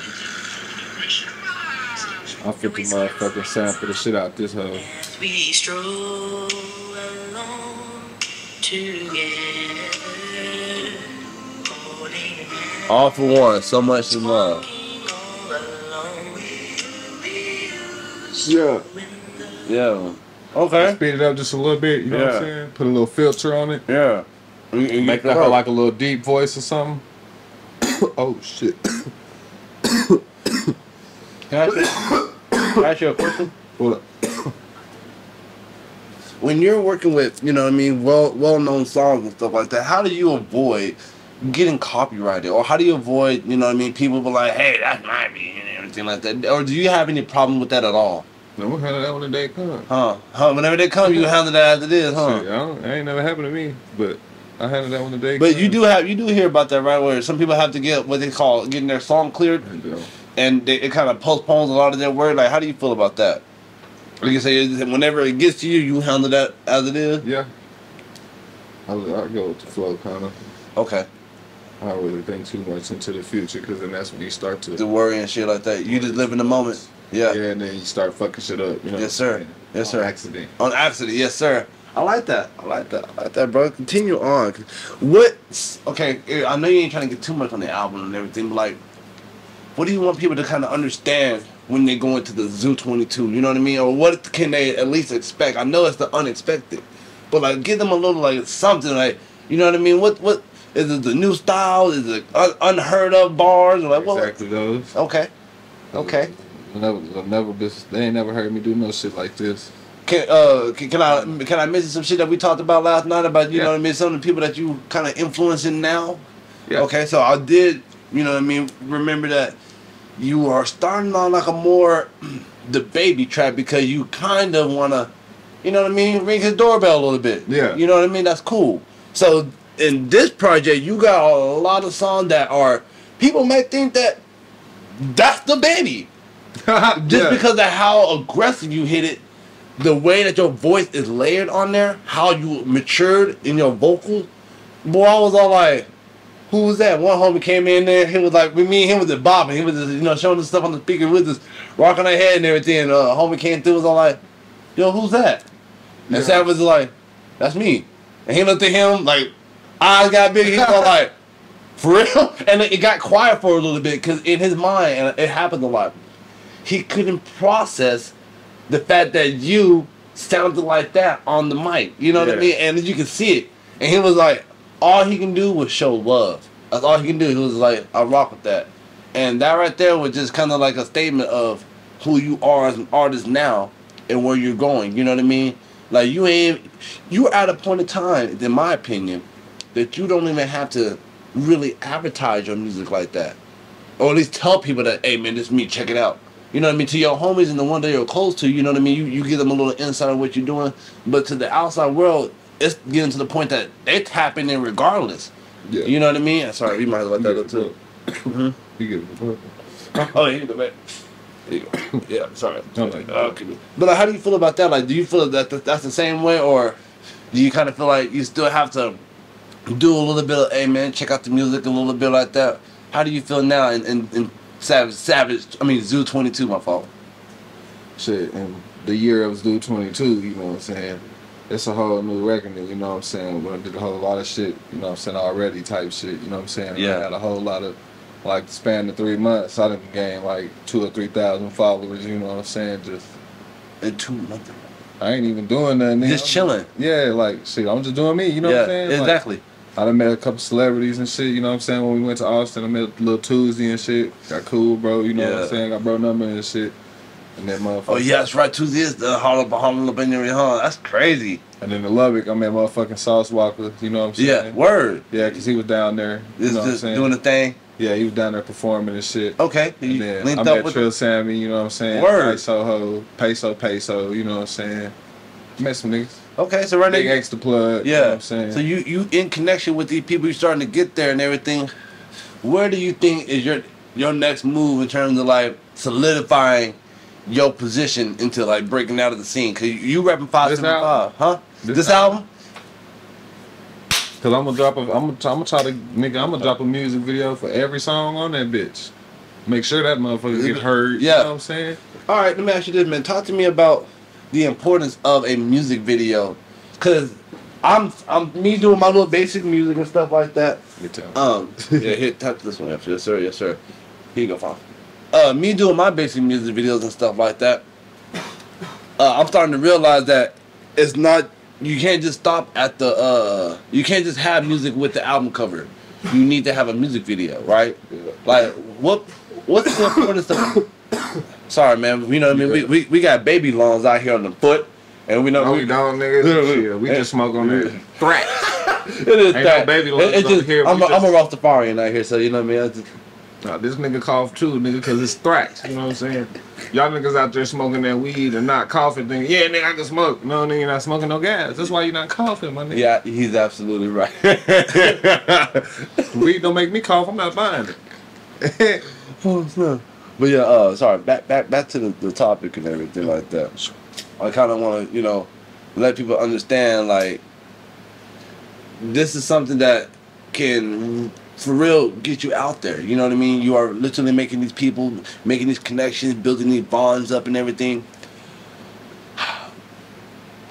I 50 motherfucking sample the shit out this hoe. We stroll along together, holding hands, All for one, so much in love. all alone. Yeah. Yeah. Okay. Speed it up just a little bit, you know what I'm saying? Put a little filter on it. Yeah. Make that hoe like a little deep voice or something. Oh, shit. Can I ask you a question? Hold up. when you're working with, you know what I mean, well-known songs and stuff like that, how do you avoid getting copyrighted? Or how do you avoid, you know what I mean, people be like, hey, that's my beat and everything like that? Or do you have any problem with that at all? No, we'll handle that when the day comes. Whenever they come, you handle that as it is, huh? Shit, it ain't never happened to me, but I handle that when the day But comes. you do hear about that, right? Where some people have to get what they call getting their song cleared, and it kind of postpones a lot of their work. Like, how do you feel about that? Like you say, whenever it gets to you, you handle that as it is. Yeah. I go with the flow, kind of. Okay. I don't really think too much into the future, because then that's when you start to worry and shit like that. You just live in the moment. Yeah. Yeah, and then you start fucking shit up. You know Yes, sir. Yes, sir. On accident. On accident, yes, sir. I like that. I like that, bro. Continue on. Okay, I know you ain't trying to get too much on the album and everything, but like, what do you want people to kind of understand when they go into the Zoo 22? You know what I mean? Or what can they at least expect? I know it's the unexpected, but like, give them a little like something, like, you know what I mean? What is it? The new style? Is it unheard of bars? Or like what? Exactly those. Okay. Okay. They ain't never heard me do no shit like this. Can I mention some shit that we talked about last night about, you know what I mean, some of the people that you kind of influencing now? Yeah. Okay, so I did, you know what I mean, remember that you are starting on like a more the baby trap, because you kind of want to, you know what I mean, ring his doorbell a little bit. Yeah. You know what I mean? That's cool. So in this project, you got a lot of songs that are, people may think that that's the baby. Just because of how aggressive you hit it, the way that your voice is layered on there, how you matured in your vocals. Boy, I was all like, who was that? One homie came in there, he was like, me and him was just bobbing. He was just, you know, showing us stuff on the speaker with us, rocking our head and everything. And homie came through, was all like, yo, who's that? And Sam was like, that's me. And he looked at him, like, eyes got big, he was all like, for real? And it got quiet for a little bit, because in his mind, and it happened a lot, he couldn't process the fact that you sounded like that on the mic. You know what I mean? And you can see it. And he was like, all he can do was show love. That's all he can do. He was like, I rock with that. And that right there was just kind of like a statement of who you are as an artist now and where you're going. You know what I mean? Like, you're at a point in time, in my opinion, that you don't even have to really advertise your music like that. Or at least tell people that, hey man, this is me, check it out. You know what I mean? To your homies and the one that you're close to, you know what I mean? You give them a little insight of what you're doing. But to the outside world, it's getting to the point that they tapping in regardless. Yeah. You know what I mean? Sorry, we might have let that up too. You get it. Oh, yeah, you go back. There you go. Yeah, sorry. Okay. But like, how do you feel about that? Like, do you feel that that's the same way? Or do you kind of feel like you still have to do a little bit of, hey man, check out the music a little bit like that? How do you feel now in Zoo 22, my fault. Shit, and the year of Zoo 22, you know what I'm saying? It's a whole new reckoning, you know what I'm saying? We did a whole lot of shit, you know what I'm saying, already type shit, you know what I'm saying? Yeah. I had a whole lot of, like, span of 3 months, I didn't gain like 2,000 or 3,000 followers, you know what I'm saying? Just in 2 months. I ain't even doing nothing. Just chilling. Yeah, like, shit, I'm just doing me, you know what I'm saying? Exactly. Like, I done met a couple celebrities and shit, you know what I'm saying? When we went to Austin, I met Lil Tuesday and shit. Got cool, bro, you know what I'm saying? Got bro number and shit. And that motherfucker. Oh, yeah, that's right. Tuesday is the Harlem Benjamin, huh? That's crazy. And then in Lubbock, I met motherfucking Sauce Walker, you know what I'm saying? Yeah, word. Yeah, because he was down there. You know what I'm saying? Doing the thing. Yeah, he was down there performing and shit. Okay. And then I met Trill Sammy, you know what I'm saying? Word. Soho, Peso, you know what I'm saying? Met some niggas. Okay, so right now. Big Extra Plug, yeah. you know what I'm saying? So you in connection with these people, you're starting to get there and everything. Where do you think is your next move in terms of like solidifying your position into like breaking out of the scene? Cause you rapping 575, huh? This album? Cause I'm gonna drop a music video for every song on that bitch. Make sure that motherfucker get heard. Yeah. You know what I'm saying? All right, let me ask you this, man. Talk to me about the importance of a music video, cause I'm me doing my little basic music and stuff like that. Yeah, here, touch this one after. Yes, sir. Yes, sir. Here you go, Fon. Me doing my basic music videos and stuff like that. I'm starting to realize that it's not. You can't just stop at the. You can't just have music with the album cover. You need to have a music video, right? Like what's the importance of? Sorry, man. You know what I mean? We got baby lawns out here on the foot. And we know No, we don't, nigga. Shit, we just smoke on that thrax. It is Ain't that. no baby lovers It's over just, here. I'm a Rastafarian out here, so you know what I mean. I just, Nah, this nigga cough too, nigga, cause it's thrax. You know what I'm saying? Y'all niggas out there smoking that weed and not coughing, thinking, yeah, nigga, I can smoke. No, nigga, you're not smoking no gas. That's why you're not coughing, my nigga. yeah, he's absolutely right. Weed don't make me cough. I'm not buying it. Oh, snap. But yeah, sorry. Back to the topic and everything like that. I kind of want to, let people understand like this is something that can for real get you out there. You know what I mean? You are literally making these people, making these connections, building these bonds up and everything.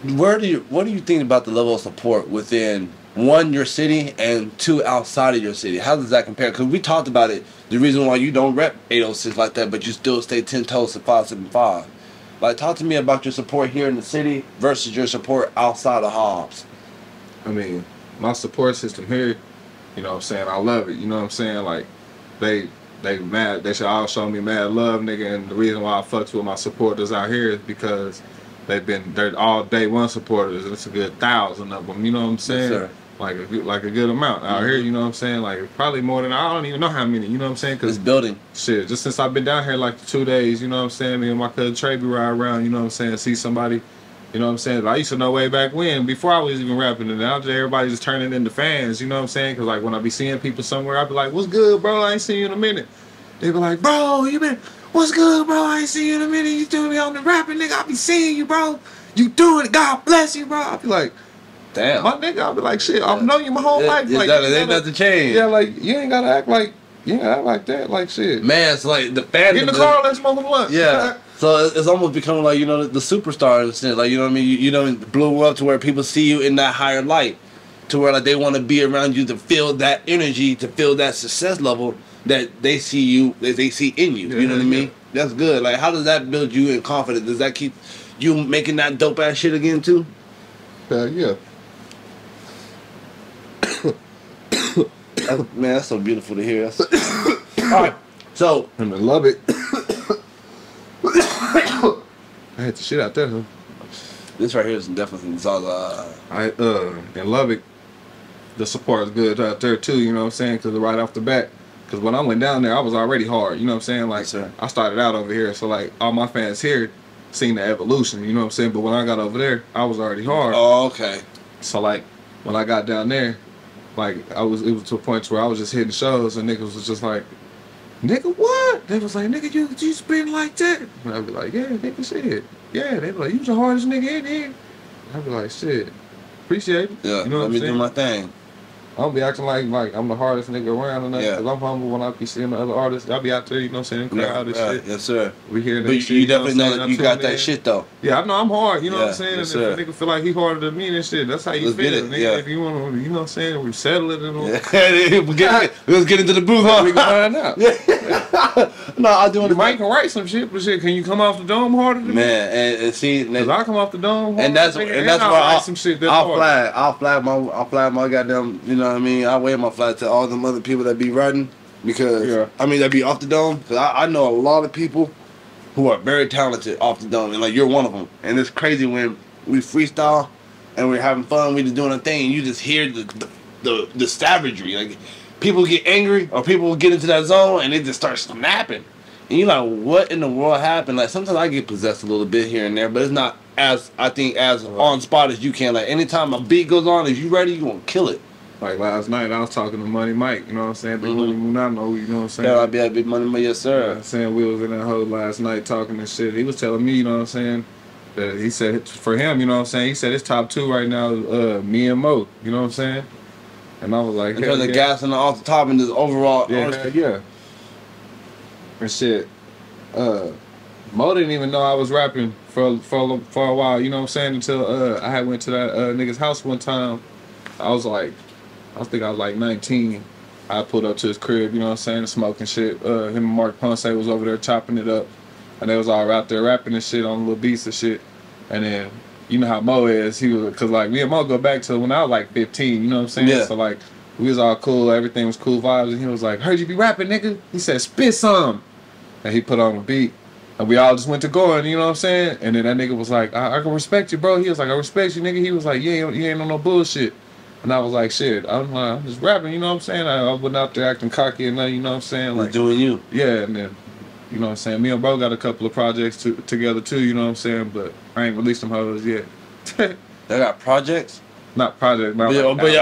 What do you think about the level of support within one, your city, and two, outside of your city? How does that compare? Because we talked about it, the reason why you don't rep 806 like that, but you still stay 10 toes to 575. Like, talk to me about your support here in the city versus your support outside of Hobbs. I mean, my support system here, you know what I'm saying, I love it. You know what I'm saying? Like, they mad. They should all show me mad love, nigga. And the reason why I fucks with my supporters out here is because they're all day one supporters. It's a good 1,000 of them. You know what I'm saying? Yes, sir. Like a good amount out here. You know what I'm saying? Like probably more than I don't even know how many. You know what I'm saying? This building. Shit, just since I've been down here like 2 days. You know what I'm saying? Me and my cousin Trey be ride around. You know what I'm saying? See somebody. You know what I'm saying? I used to know way back when, before I was even rapping, and now everybody's just turning into fans. You know what I'm saying? Because like when I be seeing people somewhere, I be like, "What's good, bro? I ain't seen you in a minute." They be like, "Bro, you been? What's good, bro? I ain't seen you in a minute. You doing me on the rapping, nigga? I be seeing you, bro. You doing it? God bless you, bro." I be like, damn. my nigga, I'll be like, shit, I've known you my whole life. Like, ain't nothing changed. yeah, like, you ain't gotta act like, that, like, shit. Man, it's like the fandom. Get in the car, let's smoke a blunt. Yeah. So it's almost becoming like, the superstar in a sense. Like, you know what I mean? You blew up to where people see you in that higher light. To where, like, they want to be around you to feel that energy, to feel that success level that they see you, that they see in you. You know what I mean? That's good. Like, how does that build you in confidence? Does that keep you making that dope ass shit again, too? Yeah. Man, that's so beautiful to hear. Alright, so. I love it. I had the shit out there, huh? This right here is definitely Zaza. In Lubbock, the support is good out there too, you know what I'm saying? Because right off the bat, because when I went down there, I was already hard, you know what I'm saying? Like, yes, I started out over here, so like, all my fans here seen the evolution, you know what I'm saying? But when I got over there, I was already hard. Oh, okay. So like, when I got down there, like, it was to a point where I was just hitting shows, and niggas was just like, "Nigga, what?" They was like, "Nigga, you spin like that?" And I'd be like, "Yeah, nigga, shit. Yeah." They be like, "You the hardest nigga in here." I'd be like, "Shit, appreciate it." Yeah, you know what let I'm me saying? do my thing. I don't be acting like I'm the hardest nigga around or nothing. Yeah. Cause I'm humble when I be seeing the other artists. I be out there, you know what I'm saying, crowd and shit. Yes, sir. We hear that But shit. you definitely know what that I'm you saying? got that shit, though. Yeah, I know I'm hard, you know what Yeah, I'm saying? yes, And sir. if a nigga feel like he harder than me and shit, that's how you Let's feel. get it, Nigga, yeah. if you want to, you know what I'm saying, we settle it and all. Yeah. Let's get into the booth, huh? We can find out. No, I do You might can write some shit, but shit, can you come off the dome harder than me? Man, and see, Cause I come off the dome harder, and that's nigga, where I'll write I'll, some shit that's I'll hard. flag my goddamn, you know what I mean? I wave my flag to all them other people that be riding because that be off the dome. Cause I know a lot of people who are very talented off the dome, and like you're one of them. And it's crazy when we freestyle and we're having fun, we just doing a thing, and you just hear the savagery. Like people get angry or people get into that zone and they just start snapping. And you're like, what in the world happened? Like, sometimes I get possessed a little bit here and there, but it's not as on spot as you can. Like, anytime a beat goes on, if you ready, you gonna kill it. Like last night, I was talking to Money Mike, you know what I'm saying? Big Money Munano, you know what I'm saying? Yeah, I'll be at Big Money, yes, You know what sir. I'm saying? We was in that hole last night talking and shit. He was telling me, you know what I'm saying, that he said for him, you know what I'm saying, he said his top two right now is me and Mo, you know what I'm saying? And I was like, In terms of gas and off the top and just overall. yeah. And shit. Mo didn't even know I was rapping for a while, you know what I'm saying, until I had went to that nigga's house one time. I think I was like 19. I pulled up to his crib, you know what I'm saying, smoking shit. Him and Mark Ponce was over there chopping it up. And they was all out there rapping and shit on little beats and shit. And then, you know how Mo is, cause like me and Mo go back to when I was like 15, you know what I'm saying? Yeah. So like, we was all cool, everything was cool vibes, and he was like, "Heard you be rapping, nigga." He said, "Spit some." And he put on a beat. And we all just went to going, you know what I'm saying? And then that nigga was like, I can respect you, bro. He was like, I respect you, nigga. He was like, you ain't on no bullshit. And I was like, shit, I'm just rapping, you know what I'm saying? I went out there acting cocky and you know what I'm saying? Like doing you. Yeah, and then, you know what I'm saying? Me and bro got a couple of projects together too, you know what I'm saying? But I ain't released them hoes yet. They got projects? Not projects, but you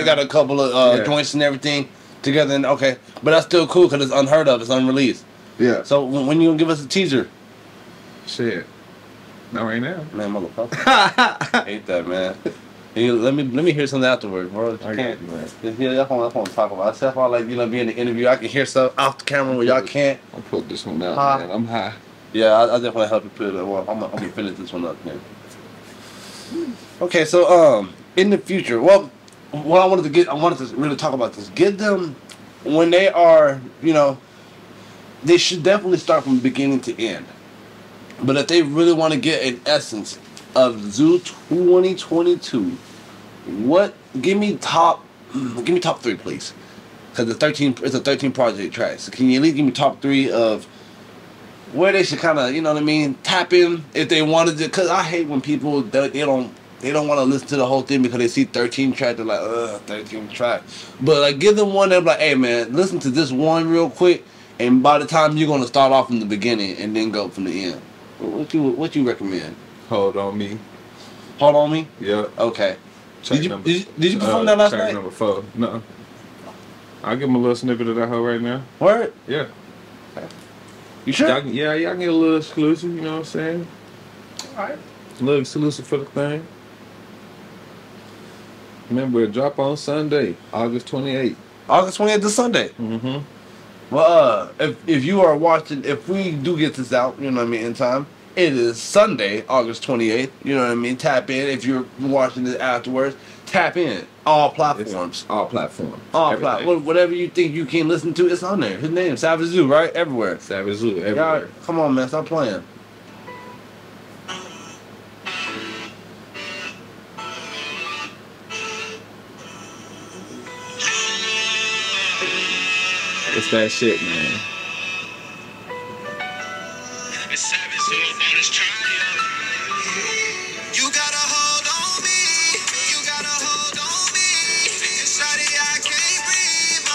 got a couple of joints and everything together. And okay, but that's still cool because it's unheard of. It's unreleased. Yeah. So when you gonna give us a teaser? Shit. Not right now. Man, motherfucker. Hate that, man. Hey, let me hear something afterwards, bro. I can't. Yeah, that's what I want to talk about. That's why I like, be in the interview. I can hear stuff off the camera where y'all can't. I'll put this one out, man. I'm high. Yeah, I definitely help you put it. Well, I'm gonna finish this one up, man. Okay, so in the future, well, what I wanted to really talk about this. Get them when they are, they should definitely start from beginning to end. But if they really want to get an essence of Zoo 2022, give me top 3, please, because it's a 13 project track. So can you at least give me top 3 of where they should kind of, tap in if they wanted to? Because I hate when people they don't want to listen to the whole thing because they see 13 track, they're like, 13 track. But like, give them one that's like, hey man, listen to this one real quick, and by the time you're gonna start off from the beginning and then go from the end. What you recommend? Hold on me. Hold on me? Yeah. Okay. Did you perform that last night? Track number 4. No. I'll give him a little snippet of that hoe right now. Word? Yeah. You sure? Y'all can get a little exclusive, you know what I'm saying? Alright. A little exclusive for the thing. Remember, it drop on Sunday, August 28th. August 28th this Sunday? Mm-hmm. Well, if you are watching, if we do get this out, in time, it is Sunday, August 28th, tap in. If you're watching it afterwards, tap in. All platforms. All platforms. All platforms. Whatever you think you can listen to, it's on there. His name, Savage Zoo, right? Everywhere. Savage Zoo, everywhere. Y'all, come on, man, stop playing. It's that shit, man. You got a hold on me. You got a hold on me. Shawty, I can't breathe.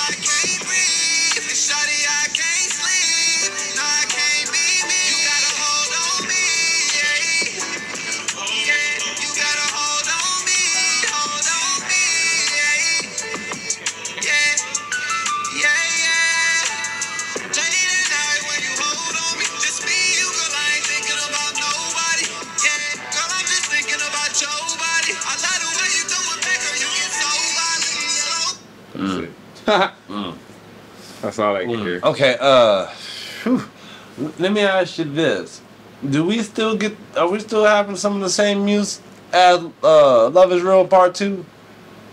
Shawty, I can't sleep. No, I can't be me. You got a hold on me. Yeah. You got a hold on me. Yeah. Late at night when you hold on me. Just me, you, girl, I ain't thinking about nobody. Yeah, girl, I'm just thinking about your body. I love the way you do it, back, girl, you get so violent. That's all I can hear. Okay, let me ask you this. Are we still having some of the same music as Love Is Real Part 2?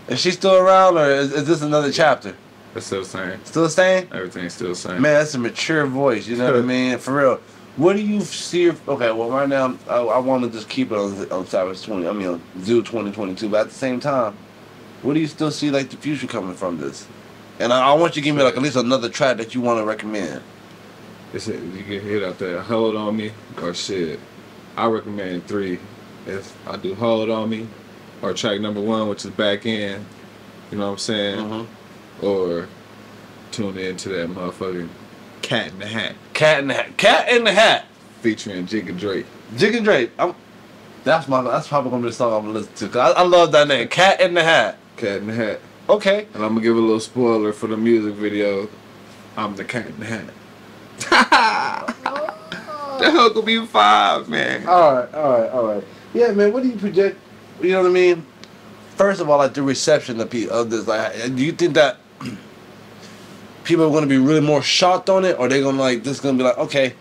Is she still around, or is this another chapter? It's still the same. Still the same? Everything's still the same. Man, that's a mature voice, you know what I mean? For real. What do you see? Okay, well, right now, I want to just keep it on Savage on Zoo 2022, but at the same time, what do you still see, like, the future coming from this? And I want you to give me, like, at least another track that you want to recommend. You get hit out there, Hold On Me, or shit. I recommend 3. If I do Hold On Me, or track number 1, which is Back In, you know what I'm saying? Mm-hmm. Or tune in to that motherfucking Cat in the Hat. Cat in the Hat. Featuring Jigga Drake. Jigga Drake. That's probably gonna be the song I'm gonna listen to. Cause I love that name. Cat in the Hat. Cat in the Hat. Okay. And I'm gonna give a little spoiler for the music video. I'm the Cat in the Hat. The hook will be 5, man. All right. Yeah, man. What do you project? You know what I mean? First of all, like the reception of this. Like, do you think that people are gonna be really more shocked on it, or they gonna like this? Gonna be like, okay,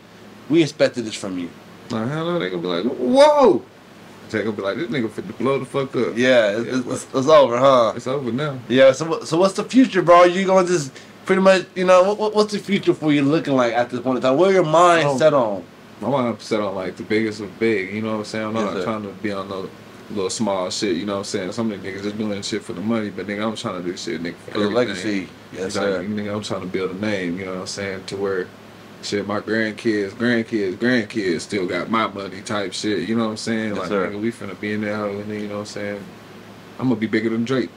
we expected this from you. Like, hell no, they gonna be like, whoa. They gonna be like, this nigga fit to blow the fuck up. Yeah, it's over, huh? It's over now. Yeah. So what's the future, bro? You gonna just pretty much, what's the future for you looking like at this point in time? Where your mind set on? My mind set on like the biggest of big. You know what I'm saying? I'm not Yes, trying to be on no little small shit. You know what I'm saying? Some of the niggas just doing shit for the money, but nigga, I'm trying to do shit, nigga, for For the everything. legacy. Yes, Like, sir. nigga, I'm trying to build a name. You know what I'm saying? To where shit, my grandkids still got my money type shit. You know what I'm saying? Yes, like, sir. nigga, we finna be in there, and then, you know what I'm saying? I'm gonna be bigger than Drake.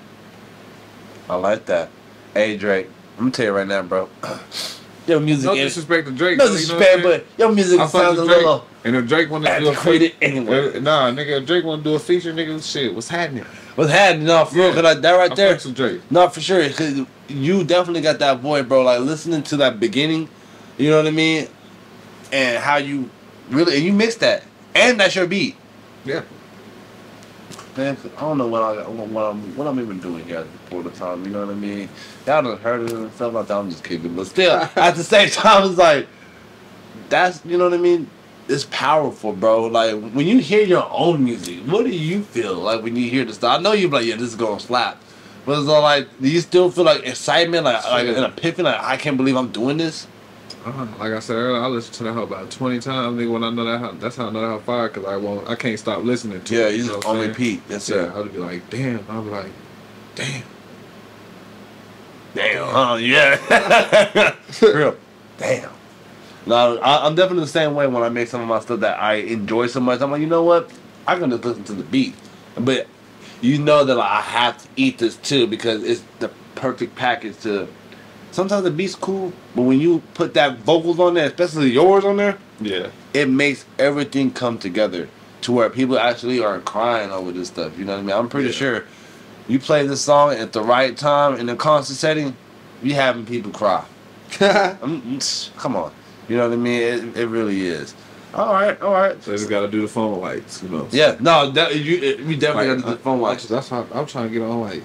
I like that. Hey Drake, I'm gonna tell you right now, bro. Your music No ain't disrespect to Drake. no though, you know disrespect, what I'm saying? but your music I fuck sounds a with Drake, little and if Drake wanted to do a antiquated feature, anyway. nah, nigga, if Drake wanna do a feature, nigga, shit, what's happening? What's happening? No, for real, Yeah. 'cause like that right I there. fucks with Drake. No, for sure, because you definitely got that voice, bro. Like listening to that beginning, you know what I mean, and how you really and you mix that, and that's your beat. Yeah. Man, I don't know what I'm even doing here all the time. You know what I mean? Y'all done heard it and stuff like that. I'm just kidding, but still, at the same time, it's like that's you know what I mean. It's powerful, bro. Like when you hear your own music, what do you feel like when you hear the stuff? I know you're like, yeah, this is gonna slap, but it's all like, do you still feel like excitement, like an epiphany, like I can't believe I'm doing this? Like I said earlier, I listen to that hoe about 20 times, nigga. When I know that, that's how I know that how fire, cause I can't stop listening to Yeah, it. you know just what on I'm saying? repeat. That's Yeah, it. I'll be like, damn. I'll be like, damn. Damn. Yeah. For real. Damn. No, I'm definitely the same way when I make some of my stuff that I enjoy so much. I'm like, you know what? I can just listen to the beat, but you know that like, I have to eat this too because it's the perfect package to. Sometimes the beat's cool, but when you put that vocals on there, especially yours on there, Yeah. it makes everything come together to where people actually are crying over this stuff. You know what I mean? I'm pretty sure you play this song at the right time in a concert setting, you having people cry. Come on. You know what I mean? It really is. All right. So just gotta do the phone lights, you know. Yeah, no, you definitely got to do the phone watch. That's how I'm trying to get on like.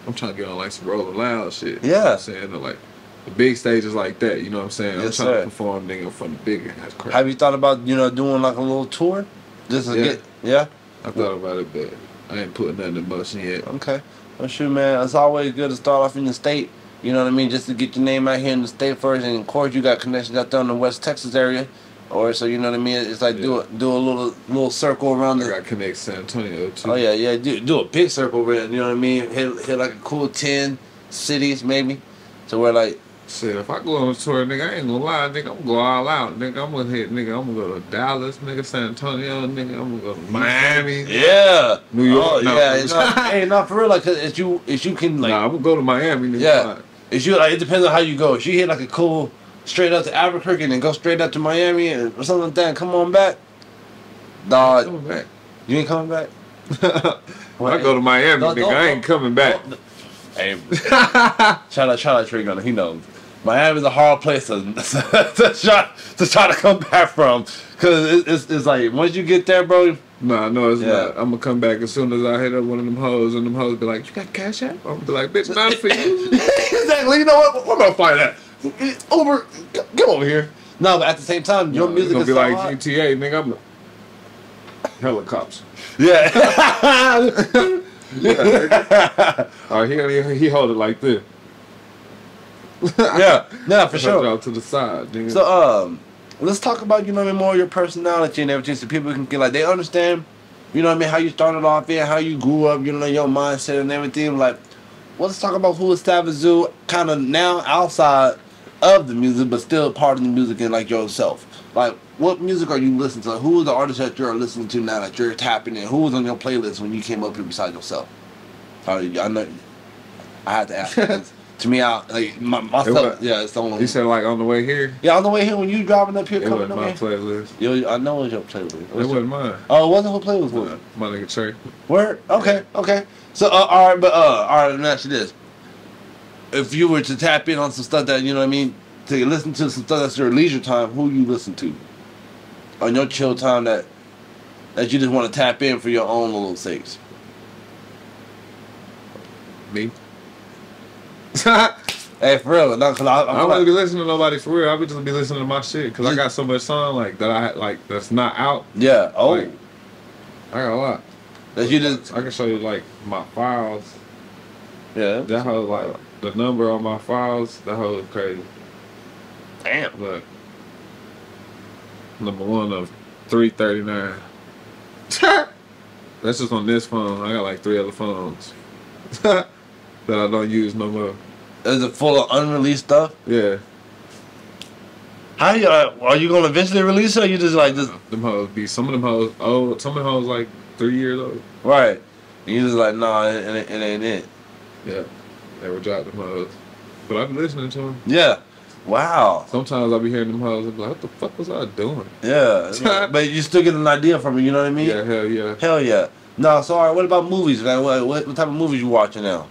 I'm trying to get on like some Rolling Loud shit. Yeah. You know what I'm saying? Or, like the big stages like that, you know what I'm saying? I'm Yes, trying sir. to perform nigga from the bigger. That's crazy. Have you thought about, doing like a little tour? Just to Yeah. get, yeah? I thought about it, but I ain't putting nothing in motion yet. Okay. Well, shoot, man, it's always good to start off in the state. You know what I mean? Just to get your name out here in the state first. And, of course, you got connections out there in the West Texas area. Or so, you know what I mean? It's like do a little circle around I the... got connect San Antonio too. Oh, yeah. Do a big circle around, you know what I mean? Hit like a cool 10 cities, maybe. So where, like... Shit, if I go on a tour, nigga, I ain't gonna lie, nigga, I'm gonna go all out, nigga. I'm gonna hit, nigga, I'm gonna go to Dallas, nigga, San Antonio, nigga, I'm gonna go to Miami. Yeah. New York, Oh, no. yeah. Hey, no, for real, like, cause if you can, like... Nah, I'm gonna go to Miami, nigga. Yeah. If you like, it depends on how you go. If you hit like a cool straight up to Albuquerque and then go straight up to Miami or something like that and come on back, dog, Come back. you ain't coming back. When I go to Miami, nigga, I ain't coming back. Hey, shout out Trey Gunner. He knows Miami's a hard place to try to come back from because it's like once you get there, bro. Nah, no, it's Yeah. not. I'm gonna come back as soon as I hit up one of them hoes, and them hoes be like, "You got Cash App?" I'm gonna be like, "Bitch, not for you." Exactly. You know what? We're gonna find that. Over, come over here. No, but at the same time, your music gonna is be so like hot. GTA, nigga. I'm helicopters. Yeah. All right, he hold it like this. Yeah, for sure. Out to the side, nigga. So, let's talk about, more your personality and everything so people can get, like, they understand, how you started off and how you grew up, your mindset and everything. Like, let's talk about who is Savage Zoo kind of now outside of the music, but still part of the music and, like, yourself. Like, what music are you listening to? Who is the artist that you're listening to now that you're tapping in? Who was on your playlist when you came up here beside yourself? I know, I had to ask. 'Cause to me, myself, it's the only You said like on the way here. Yeah, on the way here when you driving up here, It coming wasn't up my here. playlist. Yo, I know it's your playlist. It wasn't mine. Oh, it wasn't who playlist was it? My nigga Trey. Word? Okay. So, all right, let me ask you this. If you were to tap in on some stuff that, to listen to some stuff that's your leisure time, who you listen to? On your chill time that you just want to tap in for your own little sakes? Me. Hey, for real. No, cause I don't really be listening to nobody for real. I be just be listening to my shit because I got so much song like that I like that's not out. yeah. Oh, Like, I got a lot. that you just, I can show you like my files. yeah. That whole like the number on my files. That whole is crazy. Damn. Look, number one of 339. That's just on this phone. I got like 3 other phones that I don't use no more. Is it full of unreleased stuff? Yeah. How you are you gonna eventually release it? Or you just like this? Them hoes be some of them hoes old. Some of them hoes like 3 years old. Right. And you just like, nah, it ain't it. Yeah, never dropped them hoes. But I be listening to them. Yeah. Wow. Sometimes I be hearing them hoes. I be like, what the fuck was I doing? Yeah. But you still get an idea from it. You know what I mean? Yeah, hell yeah. Hell yeah. No, so all right. What about movies? Like, what type of movies you watching now?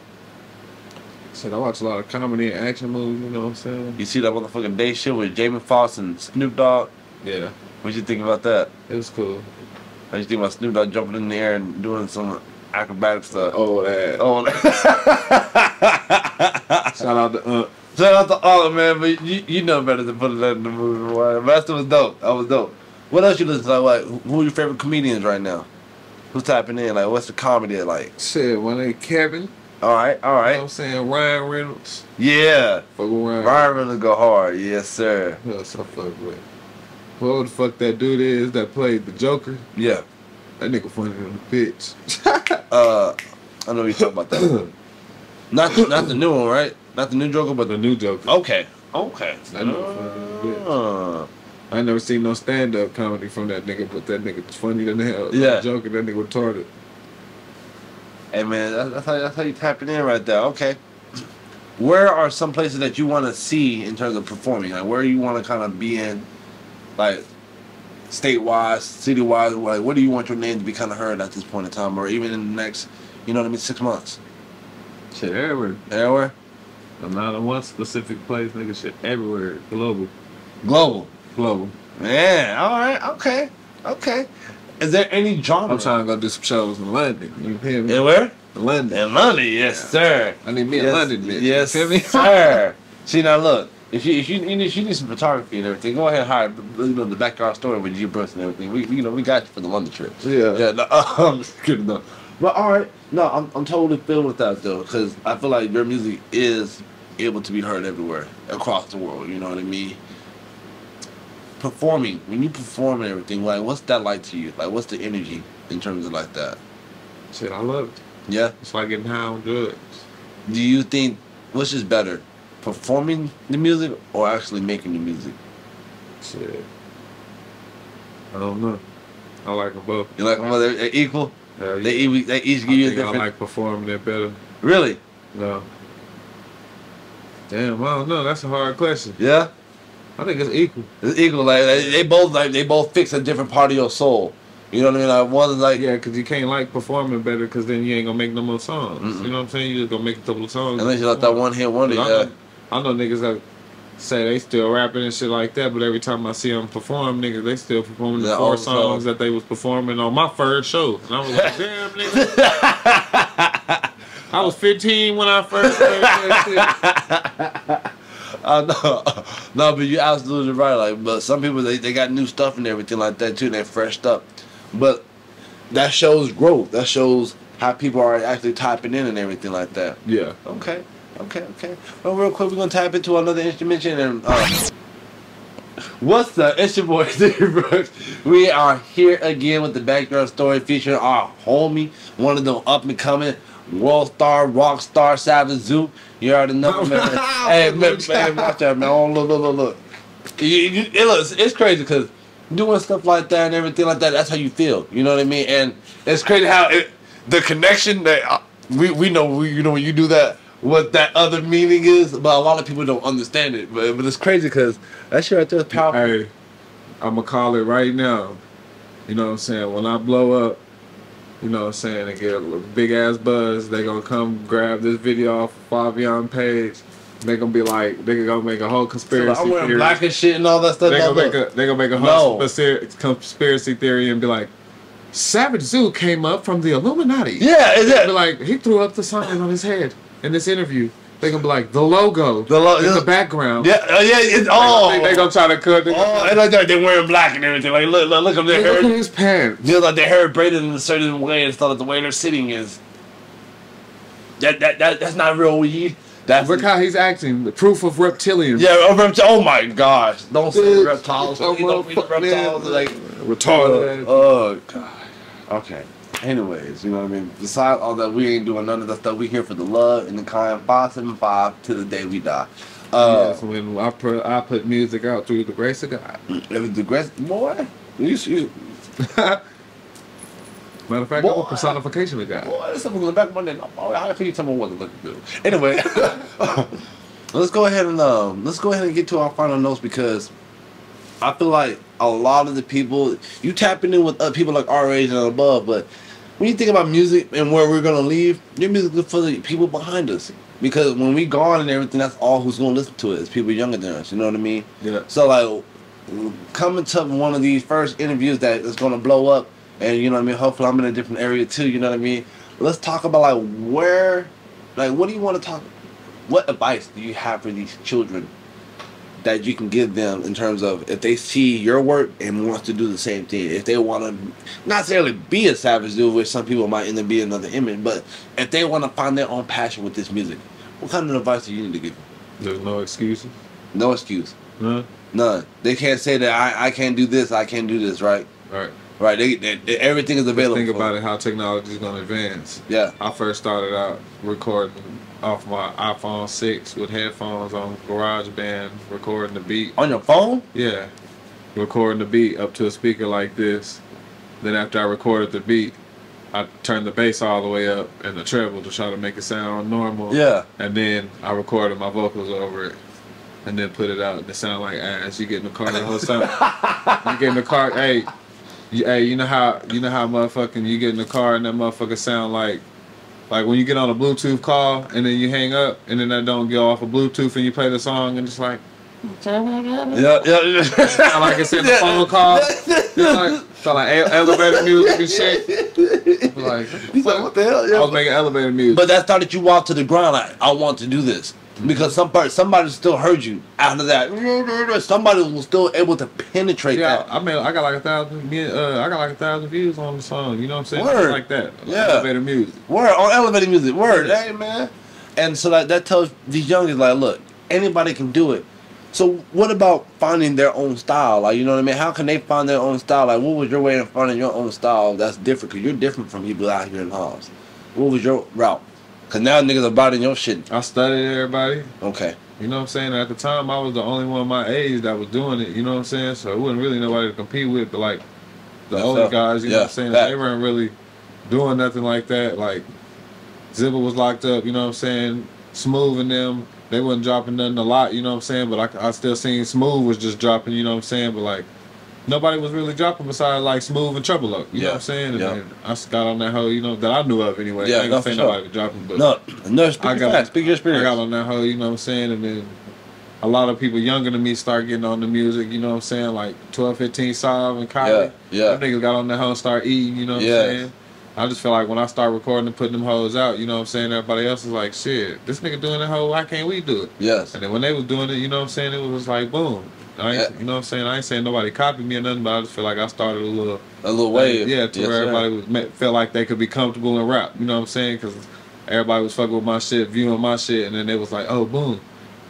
Shit, I watch a lot of comedy and action movies. You know what I'm saying? You see that motherfucking Day shit with Jamie Foxx and Snoop Dogg? Yeah, What you think about that? it was cool. How you think about Snoop Dogg jumping in the air and doing some acrobatic stuff? Oh, that. Oh. Shout out to Shout out to all man, but you know better than putting that in the movie. Boy. That was dope. That was dope. What else you listen to? Like, who are your favorite comedians right now? Who's tapping in? Like, what's the comedy like? shit. My name Kevin. All right. You know what I'm saying? Ryan Reynolds. Yeah. Fuck with Ryan. Ryan Reynolds go hard. Yes, sir. Who else I fuck with? Whoever the fuck that dude is that played the Joker. Yeah. That nigga funny than a bitch. I know you talking about that. not the new one, right? Not the new Joker, but The new Joker. okay. That nigga funny than a bitch. I ain't never seen no stand-up comedy from that nigga, but that nigga's funny than hell. Yeah. Joker, that nigga retarded. Hey man, that's how you tapping in right there. Okay. Where are some places that you want to see in terms of performing? Like where you want to kind of be in, like state-wise, city-wise? Like what do you want your name to be kind of heard at this point in time, or even in the next, you know what I mean, 6 months? Shit everywhere. Everywhere. I'm not in one specific place, nigga. Shit everywhere. Global. Global. Global. Man, all right, okay. Is there any genre? I'm trying to go do some shows in London. You feel me? In where? In London. In London, yes, sir. I need me in Yes, London, bitch. Yes, You feel me? sir. See now, look. If you need some photography and everything, go ahead and hire the backyard story with G Brooks and everything. We got you for the London trip. Yeah. Yeah. No, I'm just kidding though. But all right, no, I'm totally feeling with that though, because I feel like your music is able to be heard everywhere across the world. You know what I mean? Performing, when you perform and everything, like what's that like to you? Like what's the energy in terms of like that? Shit, I love it. Yeah. It's like getting high on drugs. Do you think what's just better, performing the music or actually making the music? Shit. I don't know. I like them both. You like them both? They're equal. Hell yeah. They each give you a I different. like performing it better. Really? No. Damn, I don't know. That's a hard question. Yeah. I think it's equal. It's equal. Like they both fix a different part of your soul. You know what I mean? Like one's like Yeah, because you can't like performing better because then you ain't going to make no more songs. You know what I'm saying? You just going to make a couple of songs. unless you like that one hit wonder. Yeah. I know niggas that say they still rapping and shit like that, but every time I see them perform, niggas, they still performing the Yeah, 4 all songs that they was performing on my first show. And I was like, damn, nigga. I was 15 when I first heard that shit. No, but you're absolutely right. Like, but some people they got new stuff and everything like that too. And they're freshed up, but that shows growth. That shows how people are actually typing in and everything like that. Yeah. Okay. Well, real quick, we're gonna tap into another instrument and what's up? It's your boy Steve Brooks. We are here again with the Backyard Story featuring our homie, one of them up and coming world star, rock star, Savage Zook. You already know, man. Hey, man, watch out, man. Oh, look. It's crazy because doing stuff like that and everything like that, that's how you feel. You know what I mean? And it's crazy how the connection that we know, you know, when you do that, what that other meaning is, but a lot of people don't understand it. But it's crazy because that shit right there is powerful. Hey, I'm going to call it right now. You know what I'm saying? When I blow up, you know what I'm saying, and get a big ass buzz, they gonna come grab this video off Favion page. They gonna be like, they gonna make a whole conspiracy I'm wearing theory. black and shit and all that stuff. They gonna make a whole No. conspiracy theory and be like, Savage Zoo came up from the Illuminati. Yeah, is Be it? like, he threw up the sign on his head in this interview. They gonna be like, the logo in the background. Yeah, it's They gonna try to cut. and like they're wearing black and everything. Like look up their Look at hair. his pants. Feels like their hair braided in a certain way and stuff. Like the way they're sitting is. That's not real weed. That's Look how he's acting. The proof of reptilians. yeah. Oh my gosh! Don't say Bitch. reptiles. Oh, You don't read the reptiles. man. Like Retarded. oh god. Okay. Anyways, you know what I mean? Besides all that, we ain't doing none of that stuff. We here for the love and the kind 575 to the day we die. Yes, when I put music out through the grace of God. It was the grace, boy. You Matter of fact, I'm a personification of God. boy, there's something in the back of my neck. Oh, how can you tell me what to look good? Anyway, let's go ahead and get to our final notes, because I feel like a lot of the people, you tapping in with people like our age and above, but when you think about music and where we're gonna leave, your music is for the people behind us. Because when we gone and everything, that's all who's gonna listen to it. It's people younger than us. You know what I mean? Yeah. So like, coming to one of these first interviews that is gonna blow up, and you know what I mean. Hopefully, I'm in a different area too. You know what I mean? Let's talk about like where, like, what do you want to talk? What advice do you have for these children that you can give them in terms of if they see your work and wants to do the same thing, if they want to not necessarily be a Savage Dude, which some people might end up being another image, but if they want to find their own passion with this music, what kind of advice do you need to give them? There's no excuses. No excuse. None. None. They can't say that I can't do this, I can't do this, right? Right. Right. They everything is available. Think about it, how technology is going to advance. Yeah. I first started out recording off my iPhone 6 with headphones on GarageBand, recording the beat. On your phone? Yeah. Recording the beat up to a speaker like this. Then after I recorded the beat, I turned the bass all the way up and the treble to try to make it sound normal. Yeah. And then I recorded my vocals over it. And then put it out and it sounded like ass. You get in the car the whole time. You get in the car, hey, you know how motherfucking you get in the car and that motherfucker sound like when you get on a Bluetooth call and then you hang up and then that don't go off of Bluetooth and you play the song and it's like, Yeah. sound like it's in the phone call. It's like elevator music and shit. Like, what the hell? Yeah. I was making elevator music. But that started you out to the ground like, I want to do this. Because somebody still heard you after that. Somebody was still able to penetrate that. I mean, I got like 1,000 views on the song. You know what I'm saying? Word. Like that. Yeah. Elevator music. Word on elevator music. Word. Yeah. Hey man. And so that tells these youngins like, look, anybody can do it. So what about finding their own style? Like, you know what I mean? How can they find their own style? Like, what was your way of finding your own style that's different? Because you're different from people out here in Hobbs. What was your route? Because now niggas are biting your shit. I studied everybody. Okay. You know what I'm saying? At the time, I was the only one my age that was doing it. You know what I'm saying? So it wasn't really nobody to compete with. But like the older guys, you know what I'm saying? They weren't really doing nothing like that. Like Zibba was locked up. You know what I'm saying? Smooth and them, they wasn't dropping nothing a lot. You know what I'm saying? But I still seen Smooth was just dropping. You know what I'm saying? But like nobody was really dropping besides like Smooth and Trouble Up. You know what I'm saying? And then I got on that hoe, you know, that I knew of anyway. Yeah, I ain't gonna say nobody dropping, but no, speak your experience. I got on that hoe, you know what I'm saying? And then a lot of people younger than me start getting on the music, you know what I'm saying? Like 12, 15, Sav and Kylie. Yeah. Them niggas got on that hoe and start eating, you know what I'm saying? I just feel like when I start recording and putting them hoes out, you know what I'm saying? Everybody else is like, shit, this nigga doing that hoe, why can't we do it? Yes. And then when they was doing it, you know what I'm saying? It was like, boom. You know what I'm saying? I ain't saying nobody copied me or nothing, but I just feel like I started a little wave. Yeah, to where everybody felt like they could be comfortable in rap. You know what I'm saying? Because everybody was fucking with my shit, viewing my shit, and then they was like, oh, boom.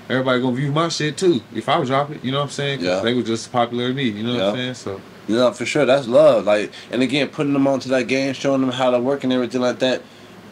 Everybody gonna view my shit too if I drop it. You know what I'm saying? Because they were just as popular as me. You know what I'm saying? So. Yeah, for sure. That's love. Like, and again, putting them onto that game, showing them how to work and everything like that.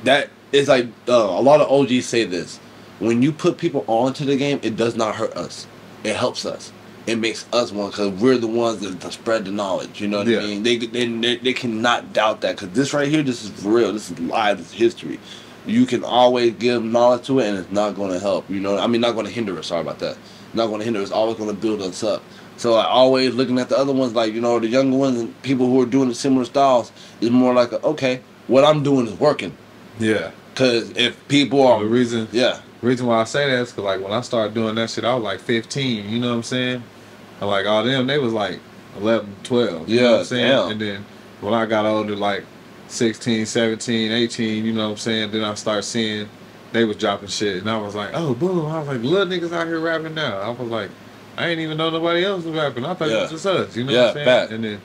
That is like a lot of OGs say this. When you put people onto the game, it does not hurt us. It helps us. It makes us one because we're the ones that spread the knowledge. You know what I mean? They cannot doubt that because this right here, this is real. This is live. This is history. You can always give knowledge to it, and it's not going to help. You know, I mean, not going to hinder us. Sorry about that. Not going to hinder us. Always going to build us up. So I always looking at the other ones, like, you know, the younger ones and people who are doing the similar styles is more like, okay, what I'm doing is working. Yeah. Because if people are... The reason why I say that is because, like, when I started doing that shit, I was like 15, you know what I'm saying? And, like, all them, they was like 11, 12, you know what I'm saying? Damn. And then when I got older, like 16, 17, 18, you know what I'm saying? Then I started seeing they was dropping shit. And I was like, oh, boom. I was like, little niggas out here rapping now. I was like, I ain't even know nobody else was rapping. I thought it was just us, you know what I'm saying? Fact. And then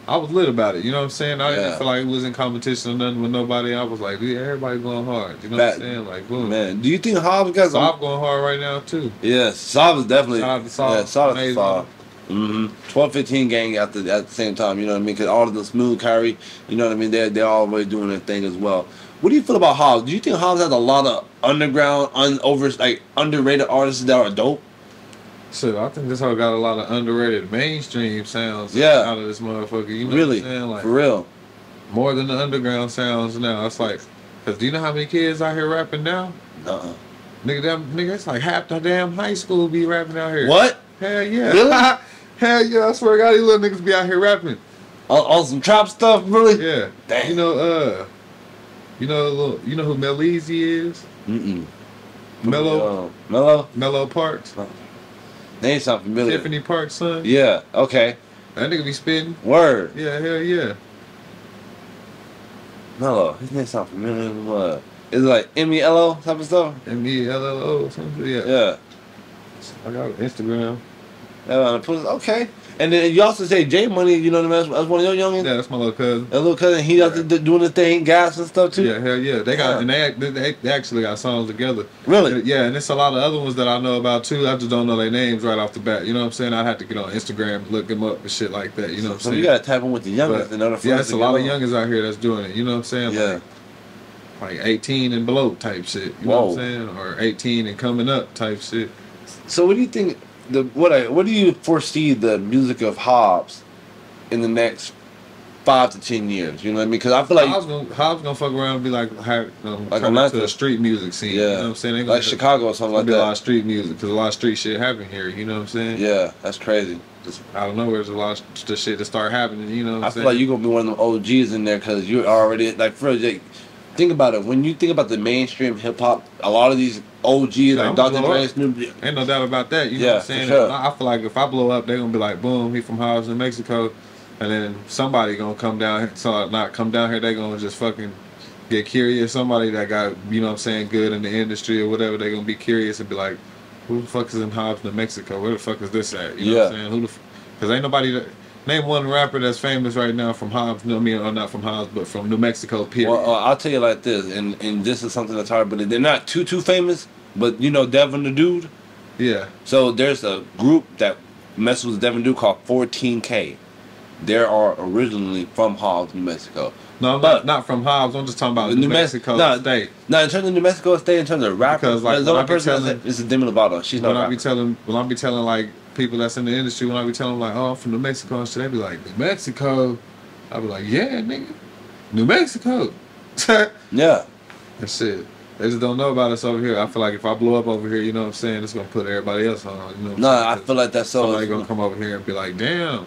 I was lit about it, you know what I'm saying? I didn't feel like it was in competition or nothing with nobody. I was like, yeah, everybody going hard, you know what I'm saying? Like, boom. Man, do you think Hobbs got some... Sav going hard right now, too. Yes, Sav is definitely... Sav. 12, 15 gang at the same time, you know what I mean? Because all of the Smooth, Kyrie, you know what I mean? They're always doing their thing as well. What do you feel about Hobbs? Do you think Hobbs has a lot of underground, underrated artists that are dope? Shit, I think this whole got a lot of underrated mainstream sounds out of this motherfucker. You know really? what I'm saying? Like, for real. More than the underground sounds now. It's like, cause do you know how many kids out here rapping now? Uh-uh. Nigga, it's like half the damn high school be rapping out here. What? Hell yeah. Really? Hell yeah, I swear to God, these little niggas be out here rapping. On some trap stuff, really? Yeah. Damn. You know who Melizy is? Mm-mm. Mellow Parks. Name sound familiar. Tiffany Parks' son. Yeah, okay. That nigga be spitting. Word. Yeah, hell yeah. Mellow. His name sound familiar. What? Is it like M-E-L-O type of stuff? M-E-L-L-O something? Yeah. Yeah. I got Instagram. Okay. And then you also say J Money, you know what I mean? That's one of your youngins? Yeah, that's my little cousin. That little cousin, he out there doing the thing, gas and stuff too? Yeah, hell yeah. They got, and they actually got songs together. Really? Yeah, and there's a lot of other ones that I know about too. I just don't know their names right off the bat. You know what I'm saying? I'd have to get on Instagram, look them up and shit like that. You know what I'm saying? So you gotta tap in with the youngins in order for yeah, it's a lot of youngins out here that's doing it. You know what I'm saying? Yeah. Like 18 and below type shit. You know what I'm saying? Or 18 and coming up type shit. So what do you think? What do you foresee the music of Hobbs in the next 5 to 10 years? You know what I mean? Because I feel like Hobbs gonna fuck around and be like Atlanta, to a street music scene. Yeah, you know what I'm saying? They like Chicago or something like that. A lot of street music because a lot of street shit happen here. You know what I'm saying? Yeah, that's crazy. Just out of nowhere, there's a lot of the shit that start happening. You know what I'm saying? I feel like you're gonna be one of them OGs in there because you're already like for Jake. Think about it. When you think about the mainstream hip hop, a lot of these OGs like Dr. Dre, Snoop. Ain't no doubt about that. You know what I'm saying? Sure. I feel like if I blow up, they're gonna be like, boom, he from Hobbs, New Mexico, and then somebody gonna come down here. So not come down here, they gonna just fucking get curious. Somebody that got, you know what I'm saying, good in the industry or whatever, they gonna be curious and be like, who the fuck is in Hobbs, New Mexico? Where the fuck is this at? You know what I'm saying? Because ain't nobody that. Name one rapper that's famous right now from Hobbs. I mean, or not from Hobbs, but from New Mexico. Period. Well, I'll tell you like this, and this is something that's hard, but they're not too famous. But you know, Devin the Dude. Yeah. So there's a group that messes with Devin Dude called 14K. They are originally from Hobbs, New Mexico. No, but not from Hobbs. I'm just talking about New Mexico State. No, in terms of New Mexico State, in terms of rappers, because like the only person is Demi Lovato. She's not. When I be telling like people that's in the industry, when I be telling them like, oh, I'm from New Mexico and shit, they be like, New Mexico. I be like, yeah, nigga, New Mexico. Yeah. That's it. They just don't know about us over here. I feel like if I blow up over here, you know what I'm saying, it's gonna put everybody else on. You know what I'm saying? I feel like that's so. Somebody gonna come over here and be like, damn,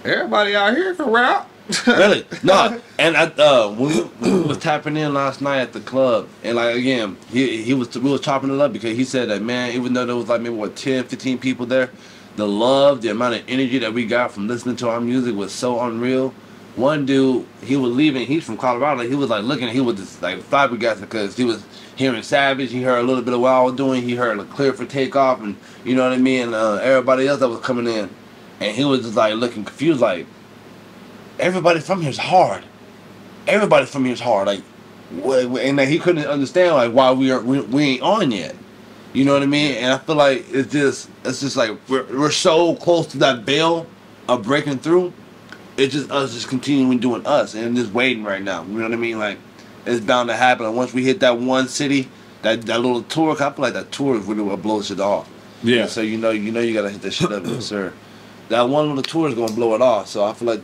everybody out here can rap. Really? No. And when we was tapping in last night at the club, and like again, we was chopping it up because he said that, man, even though there was like maybe 10, 15 people there, the love, the amount of energy that we got from listening to our music was so unreal. One dude, he was leaving, he's from Colorado, he was like looking, he was just like flabbergasted because he was hearing Savage, he heard a little bit of what I was doing, he heard Clear for Takeoff, and you know what I mean, and everybody else that was coming in, and he was just like looking confused, like, everybody from here's hard. Everybody from here's hard. Like, and he couldn't understand like why we ain't on yet. You know what I mean? And I feel like it's just like we're so close to that veil of breaking through. It's just us just continuing doing us and just waiting right now. You know what I mean? Like it's bound to happen. And once we hit that one city, that little tour, I feel like that tour is really what blows shit off. Yeah. And so you know you gotta hit that shit up, sir. That one little tour is gonna blow it off. So I feel like.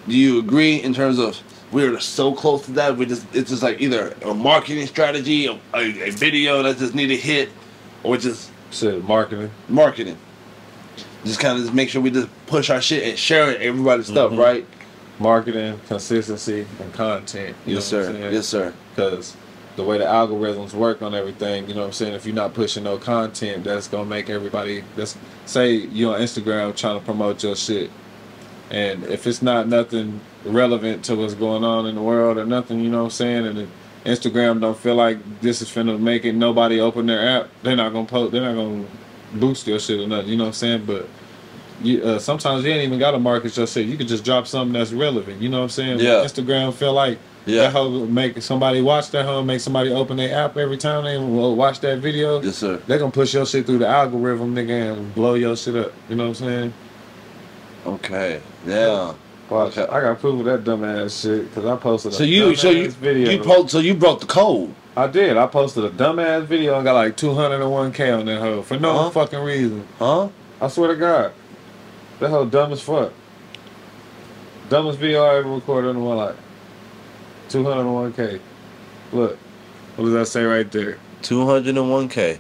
Do you agree in terms of we're so close to that? It's just like either a marketing strategy, a video that just need a hit, or just marketing. Marketing. Just kind of make sure we just push our shit and share everybody's stuff, right? Marketing, consistency, and content. Yes, sir. Yes, sir. Because the way the algorithms work on everything, you know what I'm saying? If you're not pushing no content, that's gonna make everybody. Say you on Instagram trying to promote your shit. And if it's not nothing relevant to what's going on in the world or nothing, you know what I'm saying, and Instagram don't feel like this is finna make it, nobody open their app, they're not gonna boost your shit or nothing, you know what I'm saying? But sometimes you ain't even gotta market your shit. You could just drop something that's relevant, you know what I'm saying? Yeah. Instagram feel like that hoe make somebody watch that hoe, make somebody open their app every time they watch that video. Yes, sir. They're gonna push your shit through the algorithm, nigga, and blow your shit up, you know what I'm saying? Okay. Yeah. Watch. I got proof of that dumbass shit because I posted a video. You broke the code. I did. I posted a dumbass video and got like 201K on that hoe for no fucking reason. Huh? I swear to God, that hoe dumb as fuck. Dumbest video I ever recorded in my life. 201K. Look, what does that say right there? 201K.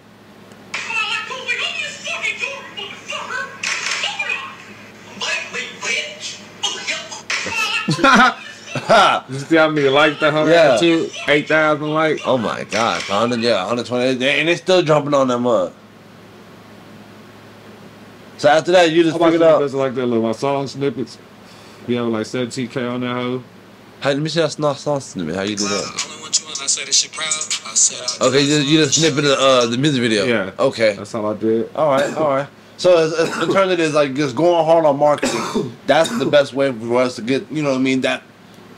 You see how many likes that hoe got too? 8,000 likes. Oh my God, 120, and they still jumping on that mud. So after that, you just figured out. Like that, look, my song snippets. We have like 17K on that hoe. Hey, let me see that song snippet. How you do that? I say this shit proud. I said Okay, you just snippet the music video. Yeah. Okay. That's all I did. All right. So in terms of this, like just going hard on marketing, that's the best way for us to get, you know what I mean, that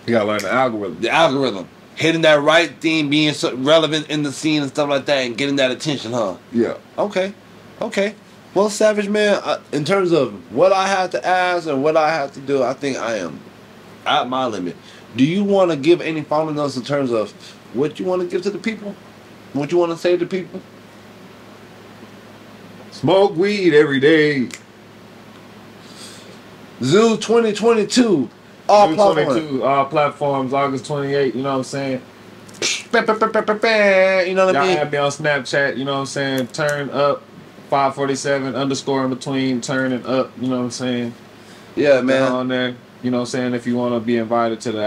you gotta learn the algorithm. The algorithm. Hitting that right thing, being so relevant in the scene and stuff like that, and getting that attention, huh? Yeah. Okay. Well, Savage, man, in terms of what I have to ask and what I have to do, I think I am at my limit. Do you want to give any final notes in terms of what you want to give to the people? What you want to say to people? Smoke weed every day. Zoo 2022. All platforms, August 28th, you know what I'm saying? You know what I mean? Y'all add me on Snapchat, you know what I'm saying? Turn up 547 _ in between, turn and up, you know what I'm saying? Yeah, man. On there, you know what I'm saying? If you want to be invited to the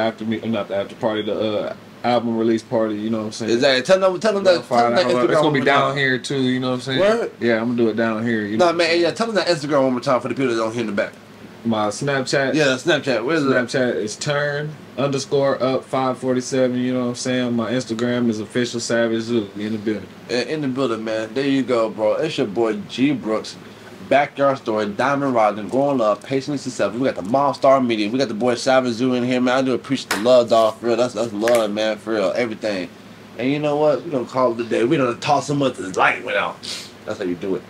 not the after party, the album release party, you know what I'm saying? Exactly. Tell them that. It's gonna be down here too, you know what I'm saying? Word? Yeah, I'm gonna do it down here. Tell them that Instagram one more time for the people that don't hear in the back. My Snapchat. Yeah, Snapchat. Where's Snapchat is turn _ up 547. You know what I'm saying? My Instagram is official Savage Zoo in the building. In the building, man. There you go, bro. It's your boy G Brooks. Backyard Story, Diamond Rodden, Growing Up, Patiently Successful. We got the Mob Star Media. We got the boy Savage Zoo in here, man. I do appreciate the love, dog, for real. That's love, man, for real. Everything. And you know what? We're gonna call it a day. We're gonna toss them up till the light went out. That's how you do it.